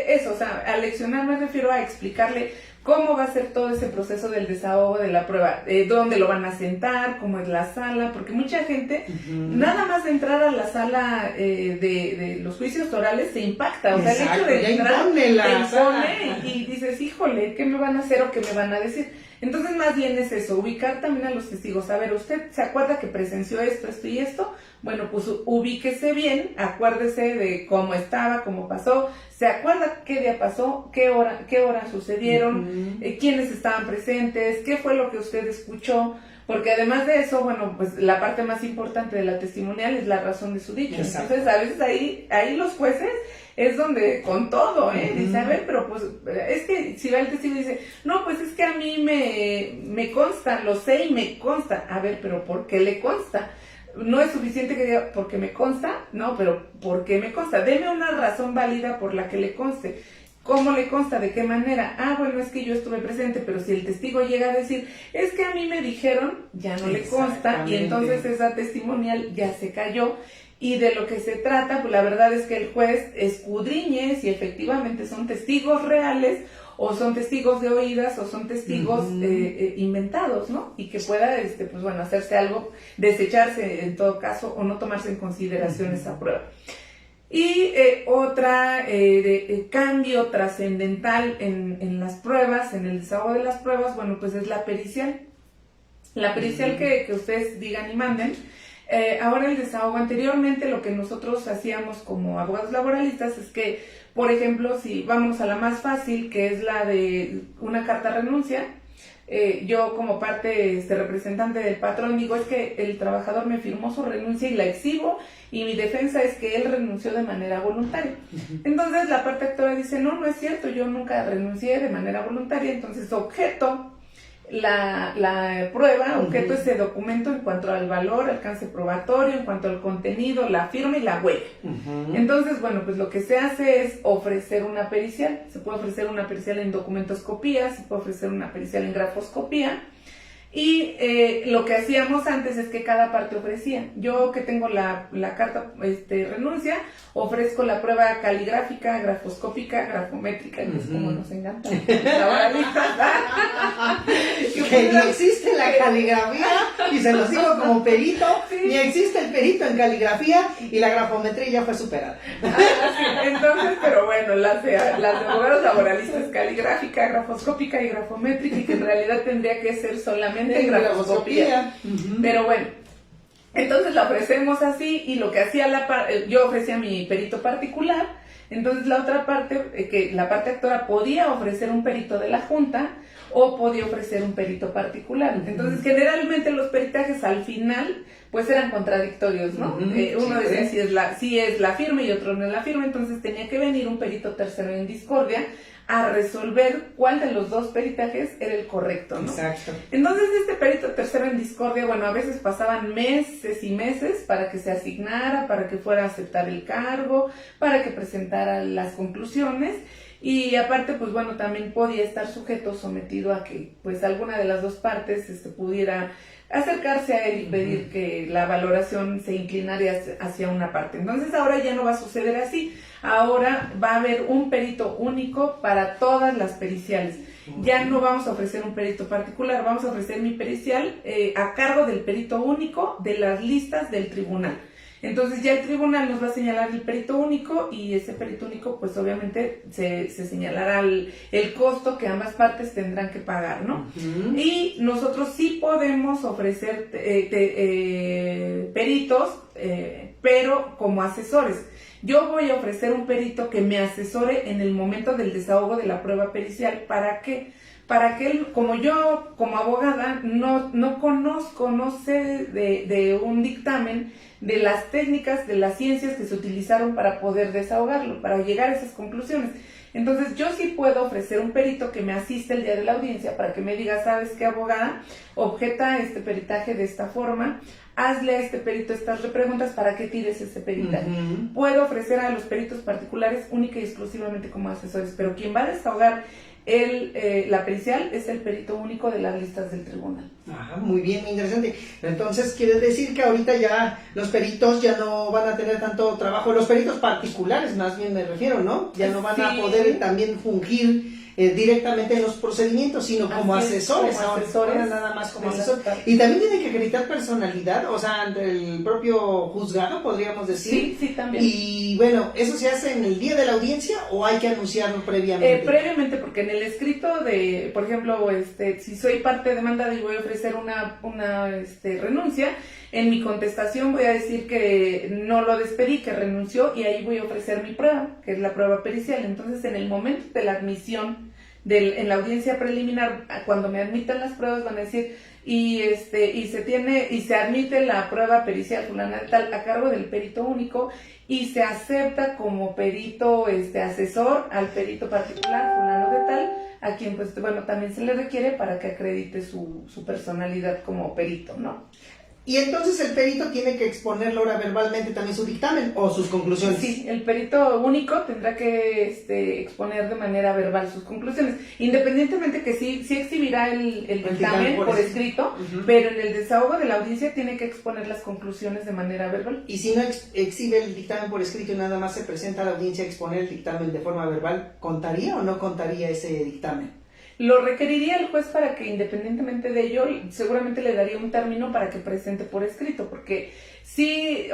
[SPEAKER 2] eso, o sea, a leccionar me refiero a explicarle cómo va a ser todo ese proceso del desahogo de la prueba, dónde lo van a sentar, cómo es la sala, porque mucha gente, nada más de entrar a la sala de los juicios orales se impacta, o sea, el hecho de entrar te impone y dices, híjole, ¿qué me van a hacer o qué me van a decir? Entonces más bien es eso, ubicar también a los testigos, a ver, ¿usted se acuerda que presenció esto, esto y esto? Bueno, pues ubíquese bien, acuérdese de cómo estaba, cómo pasó, se acuerda qué día pasó, qué hora sucedieron, quiénes estaban presentes, qué fue lo que usted escuchó, porque además de eso, bueno, pues la parte más importante de la testimonial es la razón de su dicho. Exacto. Entonces a veces ahí los jueces es donde con todo, dice, a ver, pero pues es que si va el testigo y dice, no, pues es que a mí me consta, lo sé y me consta, a ver, pero ¿por qué le consta? No es suficiente que diga, porque me consta, no, pero ¿por qué me consta? Deme una razón válida por la que le conste. ¿Cómo le consta? ¿De qué manera? Ah, bueno, es que yo estuve presente, pero si el testigo llega a decir, es que a mí me dijeron, ya no le consta, y entonces esa testimonial ya se cayó. Y de lo que se trata, pues la verdad es que el juez escudriñe si efectivamente son testigos reales o son testigos de oídas o son testigos inventados, ¿no? Y que pueda, pues bueno, hacerse algo, desecharse en todo caso o no tomarse en consideración esa prueba. Y otra cambio trascendental en las pruebas, en el desahogo de las pruebas, bueno, pues es la pericial. La pericial que ustedes digan y manden. Ahora el desahogo, anteriormente lo que nosotros hacíamos como abogados laboralistas es que, por ejemplo, si vamos a la más fácil, que es la de una carta renuncia, yo como parte representante del patrón digo, es que el trabajador me firmó su renuncia y la exhibo, y mi defensa es que él renunció de manera voluntaria. Entonces la parte actora dice, no es cierto, yo nunca renuncié de manera voluntaria, entonces objeto la prueba, objeto ese documento en cuanto al valor, alcance probatorio, en cuanto al contenido, la firma y la huella. Entonces, bueno, pues lo que se hace es ofrecer una pericial. Se puede ofrecer una pericial en documentoscopía, se puede ofrecer una pericial en grafoscopía. Y lo que hacíamos antes es que cada parte ofrecía. Yo que tengo la carta renuncia, ofrezco la prueba caligráfica, grafoscópica, grafométrica, que es como nos encanta.
[SPEAKER 1] Que ni existe la caligrafía, y se los digo como perito, ni existe el perito en caligrafía, y la grafometría ya fue superada.
[SPEAKER 2] Entonces, pero bueno, las de abogados laboralistas, caligráfica, grafoscópica y grafométrica, y que en realidad tendría que ser solamente en grafoscopía. Pero bueno, entonces la ofrecemos así, y lo que hacía yo ofrecía mi perito particular, entonces la otra parte, que la parte actora podía ofrecer un perito de la junta o podía ofrecer un perito particular. Entonces generalmente los peritajes al final pues eran contradictorios, ¿no? Uno decía si es la firma y otro no es la firma, entonces tenía que venir un perito tercero en discordia a resolver cuál de los dos peritajes era el correcto, ¿no? Exacto. Entonces este perito tercero en discordia, bueno, a veces pasaban meses y meses para que se asignara, para que fuera a aceptar el cargo, para que presentara las conclusiones, y aparte, pues bueno, también podía estar sujeto, sometido a que pues alguna de las dos partes pudiera acercarse a él y pedir que la valoración se inclinara hacia una parte. Entonces ahora ya no va a suceder así. Ahora va a haber un perito único para todas las periciales. Ya no vamos a ofrecer un perito particular, vamos a ofrecer mi pericial a cargo del perito único de las listas del tribunal. Entonces ya el tribunal nos va a señalar el perito único y ese perito único pues obviamente se señalará el costo que ambas partes tendrán que pagar, ¿no? Y nosotros sí podemos ofrecer peritos, pero como asesores. Yo voy a ofrecer un perito que me asesore en el momento del desahogo de la prueba pericial. ¿Para qué? Para que él, como yo, como abogada, no conozco, no sé de un dictamen, de las técnicas, de las ciencias que se utilizaron para poder desahogarlo, para llegar a esas conclusiones. Entonces yo sí puedo ofrecer un perito que me asiste el día de la audiencia para que me diga, ¿sabes qué, abogada? Objeta este peritaje de esta forma, hazle a este perito estas preguntas para que tires ese peritaje. Puedo ofrecer a los peritos particulares única y exclusivamente como asesores, pero quien va a desahogar la pericial es el perito único de las listas del tribunal.
[SPEAKER 1] Ajá, muy bien, muy interesante. Entonces quiere decir que ahorita ya los peritos ya no van a tener tanto trabajo, los peritos particulares más bien me refiero, ¿no? Ya no van a poder también fungir directamente en los procedimientos, sino como asesores, ahora nada más como asesores. Y también tienen que acreditar personalidad, o sea, ante el propio juzgado, podríamos decir.
[SPEAKER 2] Sí, también.
[SPEAKER 1] Y bueno, ¿eso se hace en el día de la audiencia o hay que anunciarlo previamente?
[SPEAKER 2] Previamente, porque en el escrito de, por ejemplo, si soy parte demandada y voy a ofrecer una renuncia, en mi contestación voy a decir que no lo despedí, que renunció, y ahí voy a ofrecer mi prueba, que es la prueba pericial. Entonces, en el momento de la admisión, en la audiencia preliminar, cuando me admitan las pruebas, van a decir, y se admite la prueba pericial fulana de tal a cargo del perito único, y se acepta como perito asesor al perito particular fulano de tal, a quien pues bueno también se le requiere para que acredite su personalidad como perito, ¿no?
[SPEAKER 1] Y entonces el perito tiene que exponerlo ahora verbalmente también su dictamen o sus conclusiones.
[SPEAKER 2] Sí, el perito único tendrá que exponer de manera verbal sus conclusiones, independientemente que sí exhibirá el dictamen por escrito, pero en el desahogo de la audiencia tiene que exponer las conclusiones de manera verbal.
[SPEAKER 1] Y si no exhibe el dictamen por escrito y nada más se presenta a la audiencia a exponer el dictamen de forma verbal, ¿contaría o no contaría ese dictamen?
[SPEAKER 2] Lo requeriría el juez para que, independientemente de ello, seguramente le daría un término para que presente por escrito, porque sí,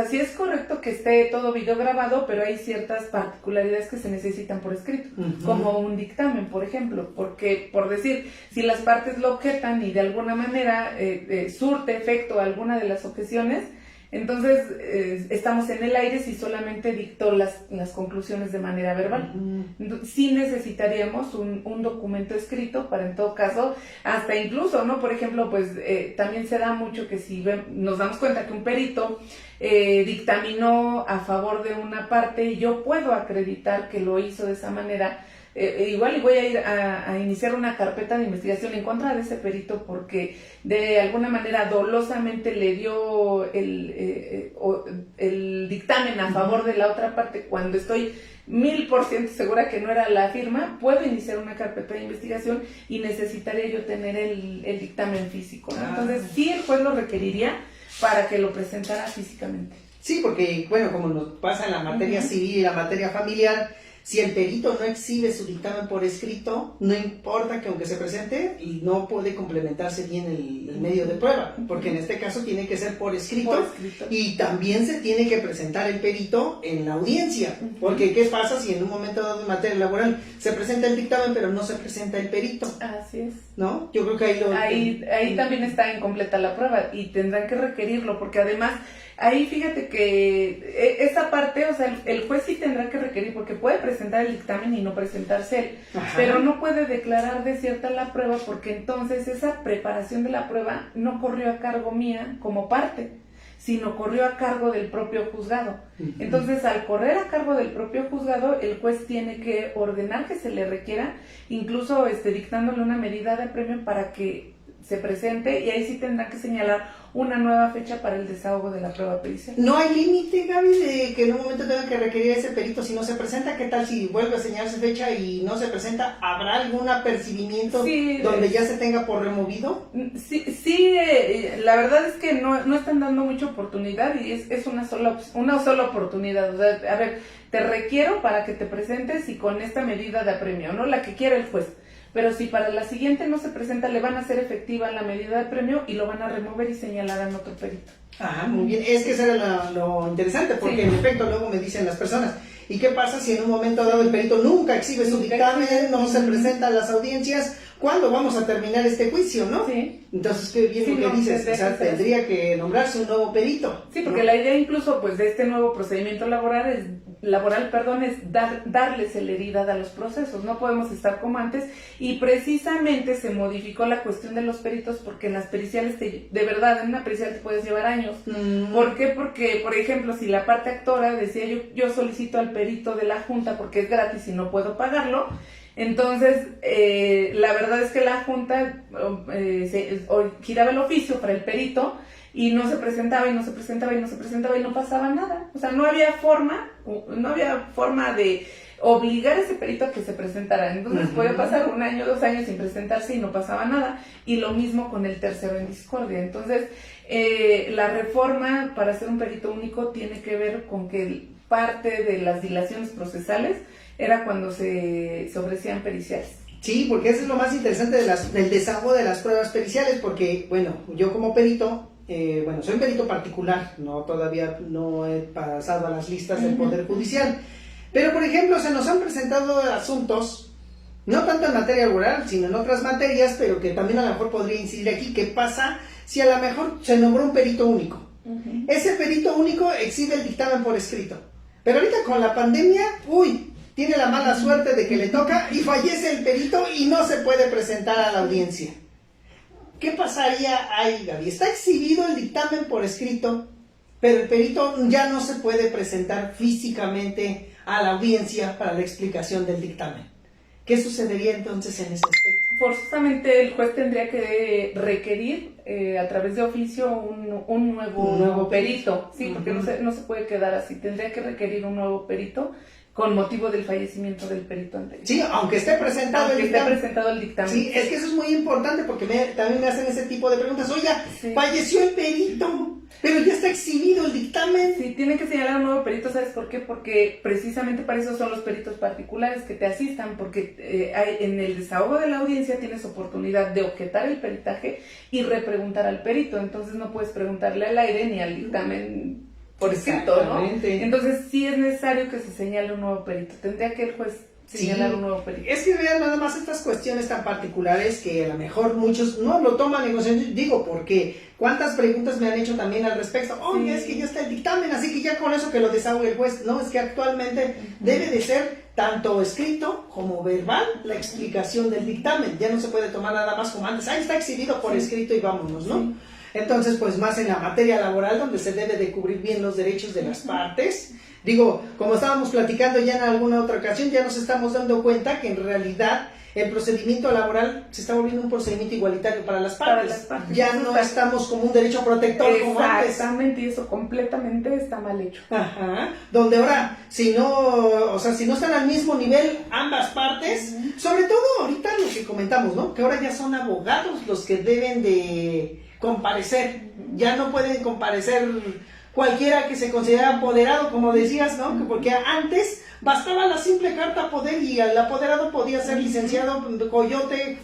[SPEAKER 2] sí es correcto que esté todo video grabado, pero hay ciertas particularidades que se necesitan por escrito, como un dictamen, por ejemplo, porque, por decir, si las partes lo objetan y de alguna manera surte efecto alguna de las objeciones, entonces estamos en el aire si solamente dictó las conclusiones de manera verbal. Entonces, sí necesitaríamos un documento escrito para, en todo caso, hasta incluso, ¿no? Por ejemplo, pues también se da mucho que si nos damos cuenta que un perito dictaminó a favor de una parte y yo puedo acreditar que lo hizo de esa manera, igual y voy a ir a iniciar una carpeta de investigación en contra de ese perito porque de alguna manera dolosamente le dio el dictamen a favor de la otra parte cuando estoy 1000% segura que no era la firma. Puedo iniciar una carpeta de investigación y necesitaría yo tener el dictamen físico, ¿no? Entonces sí, el juez lo requeriría para que lo presentara físicamente.
[SPEAKER 1] Sí, porque bueno, como nos pasa en la materia civil y la materia familiar, si el perito no exhibe su dictamen por escrito, no importa que aunque se presente, y no puede complementarse bien el medio de prueba, porque en este caso tiene que ser por escrito, y también se tiene que presentar el perito en la audiencia, porque ¿qué pasa si en un momento dado en materia laboral se presenta el dictamen pero no se presenta el perito?
[SPEAKER 2] Así es.
[SPEAKER 1] ¿No? Yo creo que
[SPEAKER 2] ahí también está incompleta la prueba y tendrán que requerirlo, porque además ahí fíjate que esa parte, o sea, el juez sí tendrá que requerir, porque puede presentar el dictamen y no presentarse él, pero no puede declarar desierta la prueba, porque entonces esa preparación de la prueba no corrió a cargo mía como parte, sino corrió a cargo del propio juzgado. Entonces, al correr a cargo del propio juzgado, el juez tiene que ordenar que se le requiera, incluso dictándole una medida de apremio para que se presente, y ahí sí tendrá que señalar una nueva fecha para el desahogo de la prueba pericial.
[SPEAKER 1] ¿No hay límite, Gaby, de que en un momento tenga que requerir ese perito si no se presenta? ¿Qué tal si vuelve a señalarse fecha y no se presenta? ¿Habrá algún apercibimiento donde ya se tenga por removido?
[SPEAKER 2] Sí, la verdad es que no están dando mucha oportunidad y es una sola oportunidad. O sea, a ver, te requiero para que te presentes y con esta medida de apremio, ¿no? La que quiera el juez. pero si para la siguiente no se presenta, le van a hacer efectiva la medida de premio y lo van a remover y señalarán otro perito.
[SPEAKER 1] Ah, muy bien. Es que eso era lo interesante, porque en efecto luego me dicen las personas, ¿y qué pasa si en un momento dado el perito nunca exhibe su dictamen, no se presenta a las audiencias? ¿Cuándo vamos a terminar este juicio, no?
[SPEAKER 2] Sí.
[SPEAKER 1] Entonces, qué bien lo que dices, o sea, tendría que nombrarse un nuevo perito.
[SPEAKER 2] Sí, porque la idea incluso pues de este nuevo procedimiento laboral es darle celeridad a los procesos. No podemos estar como antes, y precisamente se modificó la cuestión de los peritos, porque en las periciales, de verdad, en una pericial te puedes llevar años. ¿Por qué? Porque, por ejemplo, si la parte actora decía yo solicito al perito de la junta porque es gratis y no puedo pagarlo, entonces la verdad es que la junta giraba el oficio para el perito y no se presentaba y no se presentaba y no se presentaba y no pasaba nada. O sea, no había forma de obligar a ese perito a que se presentara. Entonces podía pasar 1 año, 2 años sin presentarse y no pasaba nada. Y lo mismo con el tercero en discordia. Entonces la reforma para ser un perito único tiene que ver con que parte de las dilaciones procesales era cuando se ofrecían periciales.
[SPEAKER 1] Sí, porque eso es lo más interesante del desahogo de las pruebas periciales, porque, bueno, yo como perito, soy un perito particular, todavía no he pasado a las listas del Poder Judicial, pero, por ejemplo, se nos han presentado asuntos, no tanto en materia laboral, sino en otras materias, pero que también a lo mejor podría incidir aquí. ¿Qué pasa si a lo mejor se nombró un perito único? Ese perito único exhibe el dictamen por escrito, pero ahorita con la pandemia, tiene la mala suerte de que le toca y fallece el perito y no se puede presentar a la audiencia. ¿Qué pasaría ahí, Gaby? Está exhibido el dictamen por escrito, pero el perito ya no se puede presentar físicamente a la audiencia para la explicación del dictamen. ¿Qué sucedería entonces en ese aspecto?
[SPEAKER 2] Forzosamente el juez tendría que requerir a través de oficio un nuevo perito, sí, porque no se puede quedar así. Tendría que requerir un nuevo perito con motivo del fallecimiento del perito anterior.
[SPEAKER 1] Sí, aunque esté presentado el
[SPEAKER 2] dictamen.
[SPEAKER 1] Sí, es que eso es muy importante, porque también me hacen ese tipo de preguntas. Oiga, falleció el perito, pero ya está exhibido el dictamen.
[SPEAKER 2] Sí, tienen que señalar un nuevo perito. ¿Sabes por qué? Porque precisamente para eso son los peritos particulares que te asistan, porque en el desahogo de la audiencia tienes oportunidad de objetar el peritaje y repreguntar al perito. Entonces no puedes preguntarle al aire ni al dictamen por escrito, ¿no? Entonces sí es necesario que se señale un nuevo perito. Tendría que el juez señalar un nuevo perito.
[SPEAKER 1] Es que vean nada más estas cuestiones tan particulares que a lo mejor muchos no lo toman en consideración. Digo, porque cuántas preguntas me han hecho también al respecto. Oye, es que ya está el dictamen, así que ya con eso que lo desahogue el juez. No, es que actualmente debe de ser tanto escrito como verbal la explicación del dictamen. Ya no se puede tomar nada más como antes. Ahí está exhibido por escrito y vámonos, ¿no? Sí. Entonces, pues más en la materia laboral, donde se debe de cubrir bien los derechos de las partes. Digo, como estábamos platicando ya en alguna otra ocasión, ya nos estamos dando cuenta que en realidad el procedimiento laboral se está volviendo un procedimiento igualitario para las partes. Ya no estamos como un derecho protector como antes.
[SPEAKER 2] Exactamente, y eso completamente está mal hecho.
[SPEAKER 1] Ajá, donde ahora, si no están al mismo nivel ambas partes, sobre todo ahorita lo que comentamos, ¿no? Que ahora ya son abogados los que deben de comparecer, ya no pueden comparecer cualquiera que se considera apoderado, como decías, ¿no? Porque antes bastaba la simple carta poder y el apoderado podía ser licenciado, coyote,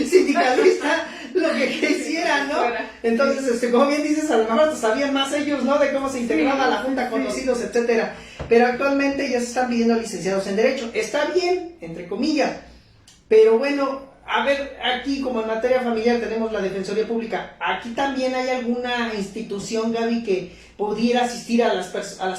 [SPEAKER 1] sindicalista, lo que quisiera, ¿no? Entonces, como bien dices, a lo mejor sabían más ellos, ¿no? De cómo se integraba la junta, conocidos, etcétera. Pero actualmente ya se están pidiendo licenciados en Derecho. Está bien, entre comillas, pero bueno. A ver, aquí como en materia familiar tenemos la Defensoría Pública, ¿aquí también hay alguna institución, Gaby, que pudiera asistir a las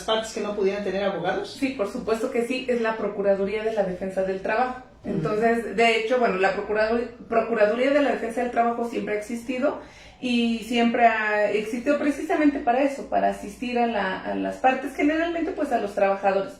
[SPEAKER 1] partes que no pudieran tener abogados?
[SPEAKER 2] Sí, por supuesto que sí, es la Procuraduría de la Defensa del Trabajo. Entonces, de hecho, bueno, la Procuraduría de la Defensa del Trabajo siempre ha existido y siempre ha existido precisamente para eso, para asistir a las partes, generalmente pues a los trabajadores.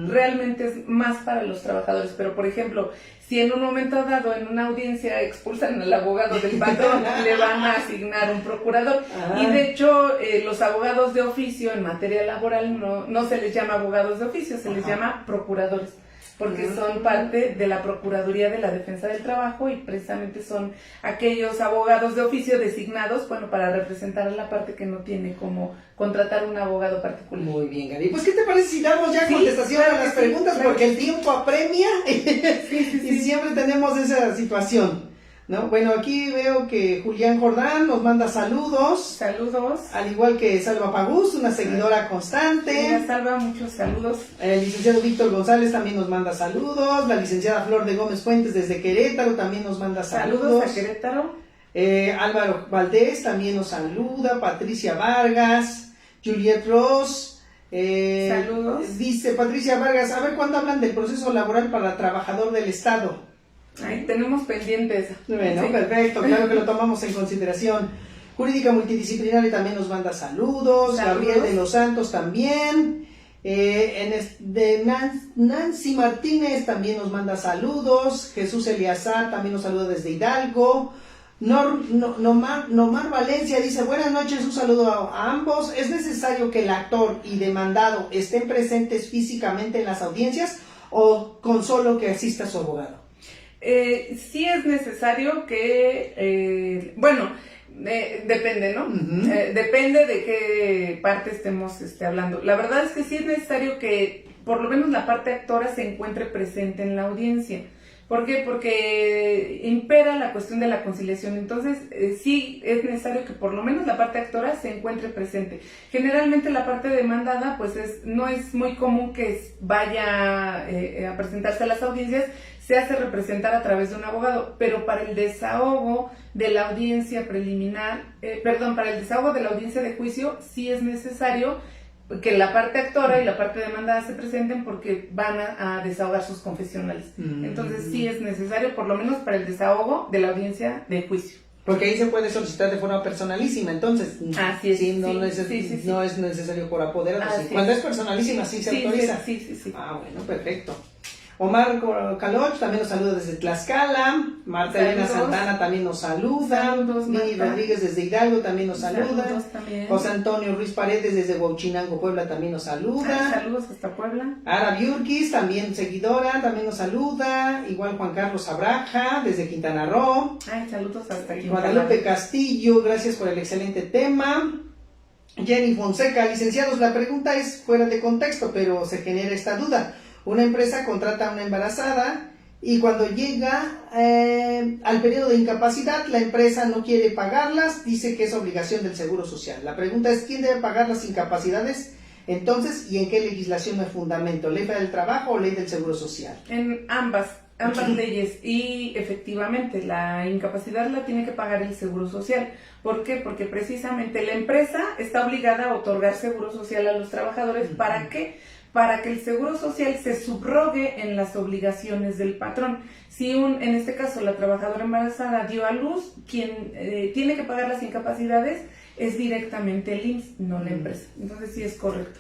[SPEAKER 2] Realmente es más para los trabajadores, pero por ejemplo, si en un momento dado en una audiencia expulsan al abogado del patrón, le van a asignar un procurador. Y de hecho, los abogados de oficio en materia laboral no se les llama abogados de oficio, se les llama procuradores. porque son parte de la Procuraduría de la Defensa del Trabajo y precisamente son aquellos abogados de oficio designados, bueno, para representar a la parte que no tiene como contratar un abogado particular.
[SPEAKER 1] Muy bien, Gaby. Pues, ¿qué te parece si damos ya contestación a las preguntas?
[SPEAKER 2] Claro,
[SPEAKER 1] porque el tiempo apremia y siempre tenemos esa situación, ¿no? Bueno, aquí veo que Julián Jordán nos manda saludos.
[SPEAKER 2] Saludos.
[SPEAKER 1] Al igual que Salva Pagús, una seguidora constante.
[SPEAKER 2] Sí, Salva, muchos saludos.
[SPEAKER 1] El licenciado Víctor González también nos manda saludos. La licenciada Flor de Gómez Fuentes desde Querétaro también nos manda saludos.
[SPEAKER 2] Saludos a Querétaro.
[SPEAKER 1] Álvaro Valdés también nos saluda. Patricia Vargas. Juliet Ross.
[SPEAKER 2] Saludos.
[SPEAKER 1] Dice Patricia Vargas, a ver cuándo hablan del proceso laboral para trabajador del Estado.
[SPEAKER 2] Ahí tenemos pendientes.
[SPEAKER 1] Bueno,
[SPEAKER 2] sí.
[SPEAKER 1] Perfecto, claro que lo tomamos en consideración. Jurídica Multidisciplinaria también nos manda saludos. Gabriel de los Santos también. Nancy Martínez también nos manda saludos. Jesús Eliazar también nos saluda desde Hidalgo. Nomar Valencia dice, buenas noches, un saludo a ambos. ¿Es necesario que el actor y demandado estén presentes físicamente en las audiencias o con solo que asista su abogado?
[SPEAKER 2] Sí es necesario que, depende, ¿no? Depende de qué parte estemos hablando. La verdad es que sí es necesario que por lo menos la parte actora se encuentre presente en la audiencia. ¿Por qué? Porque impera la cuestión de la conciliación. Entonces, sí es necesario que por lo menos la parte actora se encuentre presente. Generalmente la parte demandada, pues no es muy común que vaya a presentarse a las audiencias, se hace representar a través de un abogado, pero para el desahogo de la audiencia preliminar, para el desahogo de la audiencia de juicio, sí es necesario que la parte actora y la parte demandada se presenten porque van a desahogar sus confesionales. Entonces sí es necesario, por lo menos para el desahogo de la audiencia de juicio.
[SPEAKER 1] Porque ahí se puede solicitar de forma personalísima, entonces
[SPEAKER 2] así es,
[SPEAKER 1] no es necesario por apoderado. Cuando es personalísima sí se autoriza.
[SPEAKER 2] Sí.
[SPEAKER 1] Ah, bueno, perfecto. Omar Caloch también nos saluda desde Tlaxcala. Marta Elena Santana también nos saluda. Mini Rodríguez desde Hidalgo también nos saluda. José Antonio Ruiz Paredes desde Huauchinango, Puebla también nos saluda.
[SPEAKER 2] Saludos hasta Puebla.
[SPEAKER 1] Ara Biurquis, también seguidora, también nos saluda. Igual Juan Carlos Abraja desde Quintana Roo.
[SPEAKER 2] Saludos hasta aquí.
[SPEAKER 1] Guadalupe Castillo, gracias por el excelente tema. Jenny Fonseca, licenciados, la pregunta es fuera de contexto, pero se genera esta duda. Una empresa contrata a una embarazada y cuando llega al periodo de incapacidad, la empresa no quiere pagarlas, dice que es obligación del Seguro Social. La pregunta es, ¿quién debe pagar las incapacidades entonces y en qué legislación me fundamento? ¿Ley del Trabajo o Ley del Seguro Social?
[SPEAKER 2] En ambas leyes, y efectivamente la incapacidad la tiene que pagar el Seguro Social. ¿Por qué? Porque precisamente la empresa está obligada a otorgar Seguro Social a los trabajadores. ¿Para qué? Para que el Seguro Social se subrogue en las obligaciones del patrón. Si en este caso la trabajadora embarazada dio a luz, quien tiene que pagar las incapacidades es directamente el IMSS, no la empresa. Entonces sí es correcto.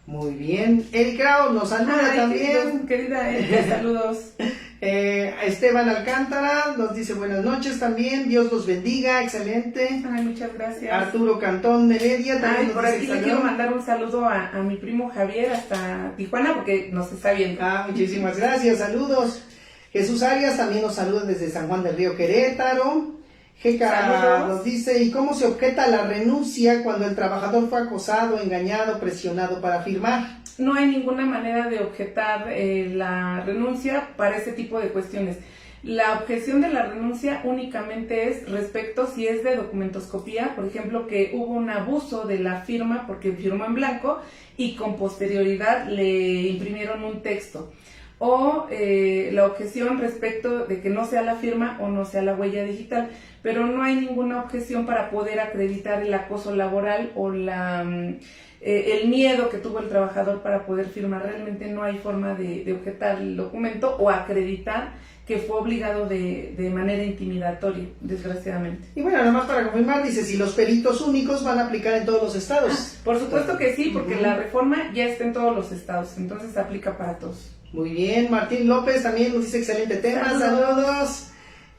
[SPEAKER 1] Muy bien. Erika nos saluda también.
[SPEAKER 2] Querida Erika, saludos.
[SPEAKER 1] Esteban Alcántara nos dice buenas noches también. Dios los bendiga, excelente.
[SPEAKER 2] Muchas gracias.
[SPEAKER 1] Arturo Cantón Heredia también
[SPEAKER 2] por aquí le quiero mandar un saludo a mi primo Javier hasta Tijuana porque nos está viendo.
[SPEAKER 1] Muchísimas gracias, saludos. Jesús Arias también nos saluda desde San Juan del Río, Querétaro. Jeca nos dice, ¿y cómo se objeta la renuncia cuando el trabajador fue acosado, engañado, presionado para firmar?
[SPEAKER 2] No hay ninguna manera de objetar la renuncia para ese tipo de cuestiones. La objeción de la renuncia únicamente es respecto si es de documentoscopía, por ejemplo, que hubo un abuso de la firma porque firmó en blanco y con posterioridad le imprimieron un texto. O la objeción respecto de que no sea la firma o no sea la huella digital, pero no hay ninguna objeción para poder acreditar el acoso laboral o el miedo que tuvo el trabajador para poder firmar. Realmente no hay forma de objetar el documento o acreditar que fue obligado de manera intimidatoria, desgraciadamente.
[SPEAKER 1] Y bueno, nada más para confirmar, dice, si los peritos únicos van a aplicar en todos los estados.
[SPEAKER 2] Por supuesto que sí, porque la reforma ya está en todos los estados, entonces aplica para todos.
[SPEAKER 1] Muy bien, Martín López también nos dice excelente tema, saludos.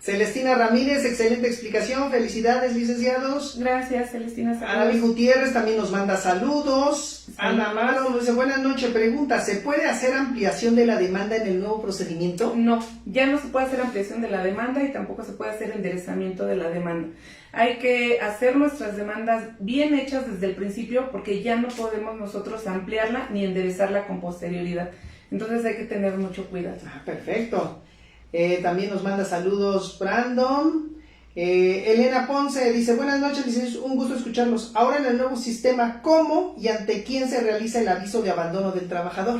[SPEAKER 1] Celestina Ramírez, excelente explicación, felicidades, licenciados.
[SPEAKER 2] Gracias, Celestina.
[SPEAKER 1] Arabi Gutiérrez también nos manda saludos. Ana Amaro nos dice, buenas noches, pregunta, ¿se puede hacer ampliación de la demanda en el nuevo procedimiento?
[SPEAKER 2] No, ya no se puede hacer ampliación de la demanda y tampoco se puede hacer enderezamiento de la demanda. Hay que hacer nuestras demandas bien hechas desde el principio porque ya no podemos nosotros ampliarla ni enderezarla con posterioridad. Entonces hay que tener mucho cuidado.
[SPEAKER 1] Perfecto. También nos manda saludos Brandon. Elena Ponce dice, buenas noches, licenciados, un gusto escucharlos. Ahora en el nuevo sistema, ¿cómo y ante quién se realiza el aviso de abandono del trabajador?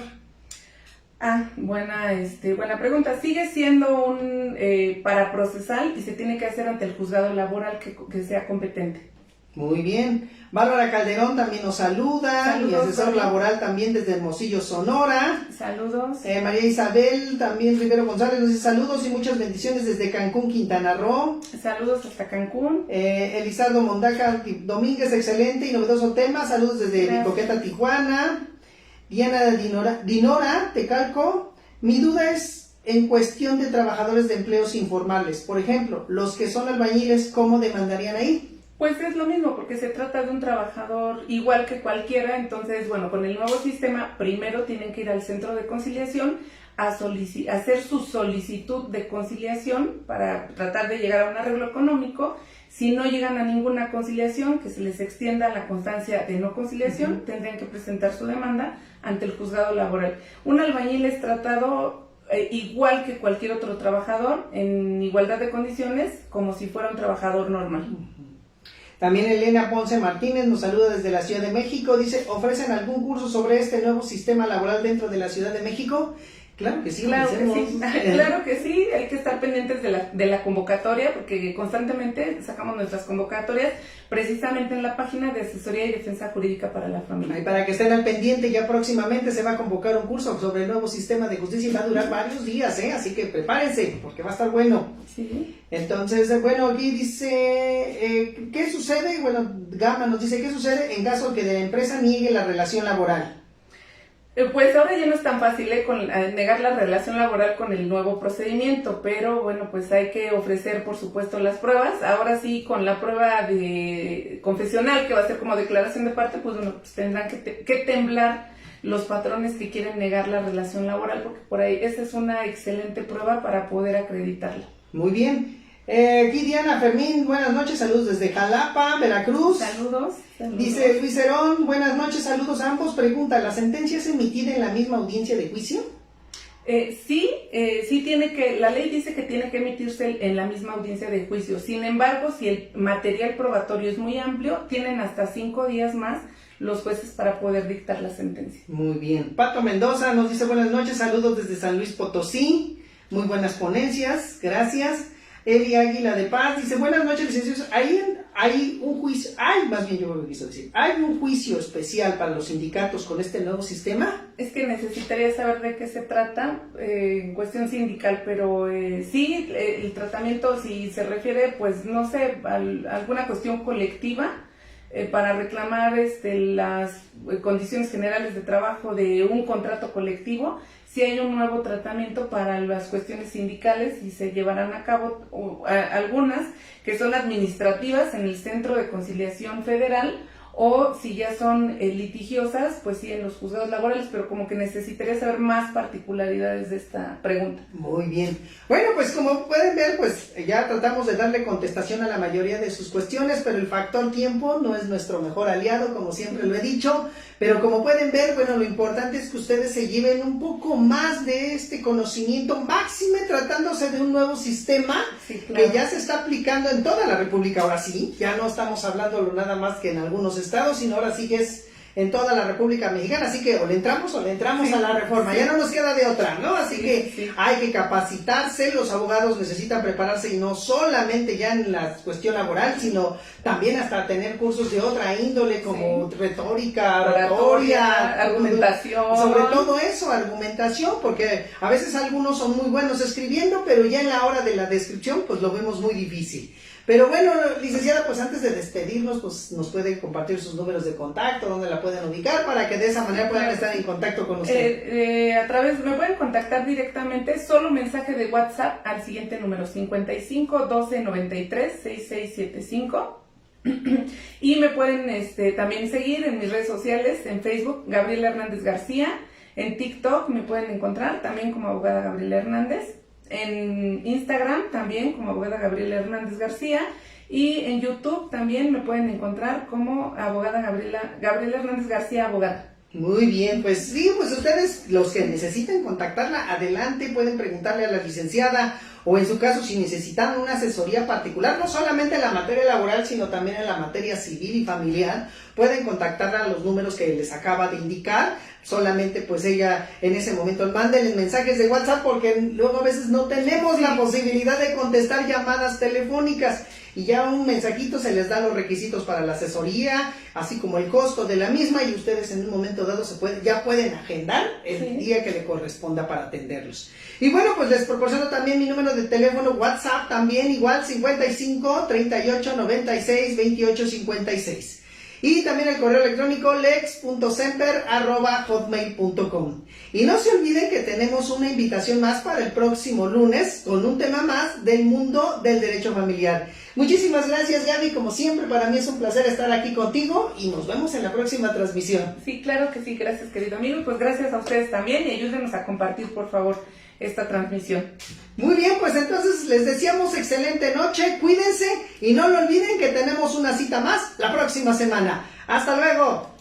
[SPEAKER 2] Buena pregunta. Sigue siendo un paraprocesal y se tiene que hacer ante el juzgado laboral que sea competente.
[SPEAKER 1] Muy bien. Bárbara Calderón también nos saluda.
[SPEAKER 2] Saludos,
[SPEAKER 1] y asesor laboral también desde Hermosillo, Sonora.
[SPEAKER 2] Saludos.
[SPEAKER 1] María Isabel, también Rivero González nos dice saludos y muchas bendiciones desde Cancún, Quintana Roo.
[SPEAKER 2] Saludos hasta Cancún.
[SPEAKER 1] Elizardo Mondaca Domínguez, excelente y novedoso tema. Saludos desde Bicoqueta, Tijuana. Diana Dinora, Tecalco. Mi duda es en cuestión de trabajadores de empleos informales. Por ejemplo, los que son albañiles, ¿cómo demandarían ahí?
[SPEAKER 2] Pues es lo mismo, porque se trata de un trabajador igual que cualquiera. Entonces, bueno, con el nuevo sistema, primero tienen que ir al centro de conciliación a hacer su solicitud de conciliación para tratar de llegar a un arreglo económico. Si no llegan a ninguna conciliación, que se les extienda la constancia de no conciliación, tendrían que presentar su demanda ante el juzgado laboral. Un albañil es tratado igual que cualquier otro trabajador, en igualdad de condiciones, como si fuera un trabajador normal.
[SPEAKER 1] También Elena Ponce Martínez nos saluda desde la Ciudad de México. Dice, ¿ofrecen algún curso sobre este nuevo sistema laboral dentro de la Ciudad de México? Claro que sí.
[SPEAKER 2] Claro que sí. Claro que sí, hay que estar pendientes de la convocatoria porque constantemente sacamos nuestras convocatorias precisamente en la página de Asesoría y Defensa Jurídica para la Familia.
[SPEAKER 1] Y para que estén al pendiente, ya próximamente se va a convocar un curso sobre el nuevo sistema de justicia y va a durar varios días, así que prepárense porque va a estar bueno.
[SPEAKER 2] Sí.
[SPEAKER 1] Entonces, bueno, aquí dice, ¿qué sucede? Bueno, Gama nos dice, ¿qué sucede en caso de que la empresa niegue la relación laboral?
[SPEAKER 2] Pues ahora ya no es tan fácil negar la relación laboral con el nuevo procedimiento, pero bueno, pues hay que ofrecer por supuesto las pruebas. Ahora sí, con la prueba de confesional, que va a ser como declaración de parte, pues bueno, pues tendrán que temblar los patrones que quieren negar la relación laboral, porque por ahí esa es una excelente prueba para poder acreditarla.
[SPEAKER 1] Muy bien. Aquí Diana Fermín, buenas noches, saludos desde Jalapa, Veracruz.
[SPEAKER 2] Saludos.
[SPEAKER 1] Dice Luis Herón, buenas noches, saludos a ambos. Pregunta, ¿la sentencia es emitida en la misma audiencia de juicio?
[SPEAKER 2] Sí tiene que, la ley dice que tiene que emitirse en la misma audiencia de juicio. Sin embargo, si el material probatorio es muy amplio, tienen hasta 5 días más los jueces para poder dictar la sentencia.
[SPEAKER 1] Muy bien. Pato Mendoza nos dice buenas noches, saludos desde San Luis Potosí. Muy buenas ponencias, gracias. Eli Águila de Paz dice, buenas noches, licenciados. Hay un juicio, ¿hay un juicio especial para los sindicatos con este nuevo sistema?
[SPEAKER 2] Es que necesitaría saber de qué se trata en cuestión sindical, pero sí, el tratamiento, si se refiere, pues no sé, a alguna cuestión colectiva, para reclamar las condiciones generales de trabajo de un contrato colectivo. Si hay un nuevo tratamiento para las cuestiones sindicales y se llevarán a cabo algunas que son administrativas en el Centro de Conciliación Federal, o si ya son litigiosas, pues sí en los juzgados laborales, pero como que necesitaría saber más particularidades de esta pregunta.
[SPEAKER 1] Muy bien. Bueno, pues como pueden ver, pues ya tratamos de darle contestación a la mayoría de sus cuestiones, pero el factor tiempo no es nuestro mejor aliado, como siempre lo he dicho, pero como pueden ver, bueno, lo importante es que ustedes se lleven un poco más de este conocimiento, máxime tratándose de un nuevo sistema, sí, claro, que ya se está aplicando en toda la República, ahora sí, ya no estamos hablando nada más que en algunos estados, sino ahora sí que es en toda la República Mexicana, así que o le entramos sí, a la reforma, sí, ya no nos queda de otra, ¿no? Así sí, que sí, hay que capacitarse, los abogados necesitan prepararse y no solamente ya en la cuestión laboral, sino también hasta tener cursos de otra índole como sí, retórica, oratoria,
[SPEAKER 2] argumentación.
[SPEAKER 1] Sobre todo eso, argumentación, porque a veces algunos son muy buenos escribiendo, pero ya en la hora de la descripción pues lo vemos muy difícil. Pero bueno, licenciada, pues antes de despedirnos, pues nos puede compartir sus números de contacto, donde la pueden ubicar para que de esa manera puedan estar en contacto con usted?
[SPEAKER 2] Me pueden contactar directamente, solo mensaje de WhatsApp al siguiente número: 55 12 93 6675. Y me pueden también seguir en mis redes sociales, en Facebook, Gabriela Hernández García, en TikTok me pueden encontrar también como abogada Gabriela Hernández, en Instagram también como abogada Gabriela Hernández García, y en YouTube también me pueden encontrar como abogada Gabriela Hernández García, abogada.
[SPEAKER 1] Muy bien, pues sí, pues ustedes los que necesiten contactarla, adelante, pueden preguntarle a la licenciada, o en su caso si necesitan una asesoría particular, no solamente en la materia laboral, sino también en la materia civil y familiar, pueden contactarla a los números que les acaba de indicar. Solamente pues ella en ese momento mándenle mensajes de WhatsApp, porque luego a veces no tenemos la posibilidad de contestar llamadas telefónicas, y ya un mensajito se les da los requisitos para la asesoría, así como el costo de la misma, y ustedes en un momento dado ya pueden agendar el día que le corresponda para atenderlos. Y bueno, pues les proporciono también mi número de teléfono WhatsApp, también igual 55 38 96 28 56. Y también el correo electrónico lex.semper@hotmail.com. Y no se olviden que tenemos una invitación más para el próximo lunes con un tema más del mundo del derecho familiar. Muchísimas gracias, Gaby, como siempre para mí es un placer estar aquí contigo y nos vemos en la próxima transmisión.
[SPEAKER 2] Sí, claro que sí, gracias querido amigo, pues gracias a ustedes también y ayúdenos a compartir por favor esta transmisión.
[SPEAKER 1] Muy bien, pues entonces les deseamos excelente noche, cuídense y no lo olviden que tenemos una cita más la próxima semana. ¡Hasta luego!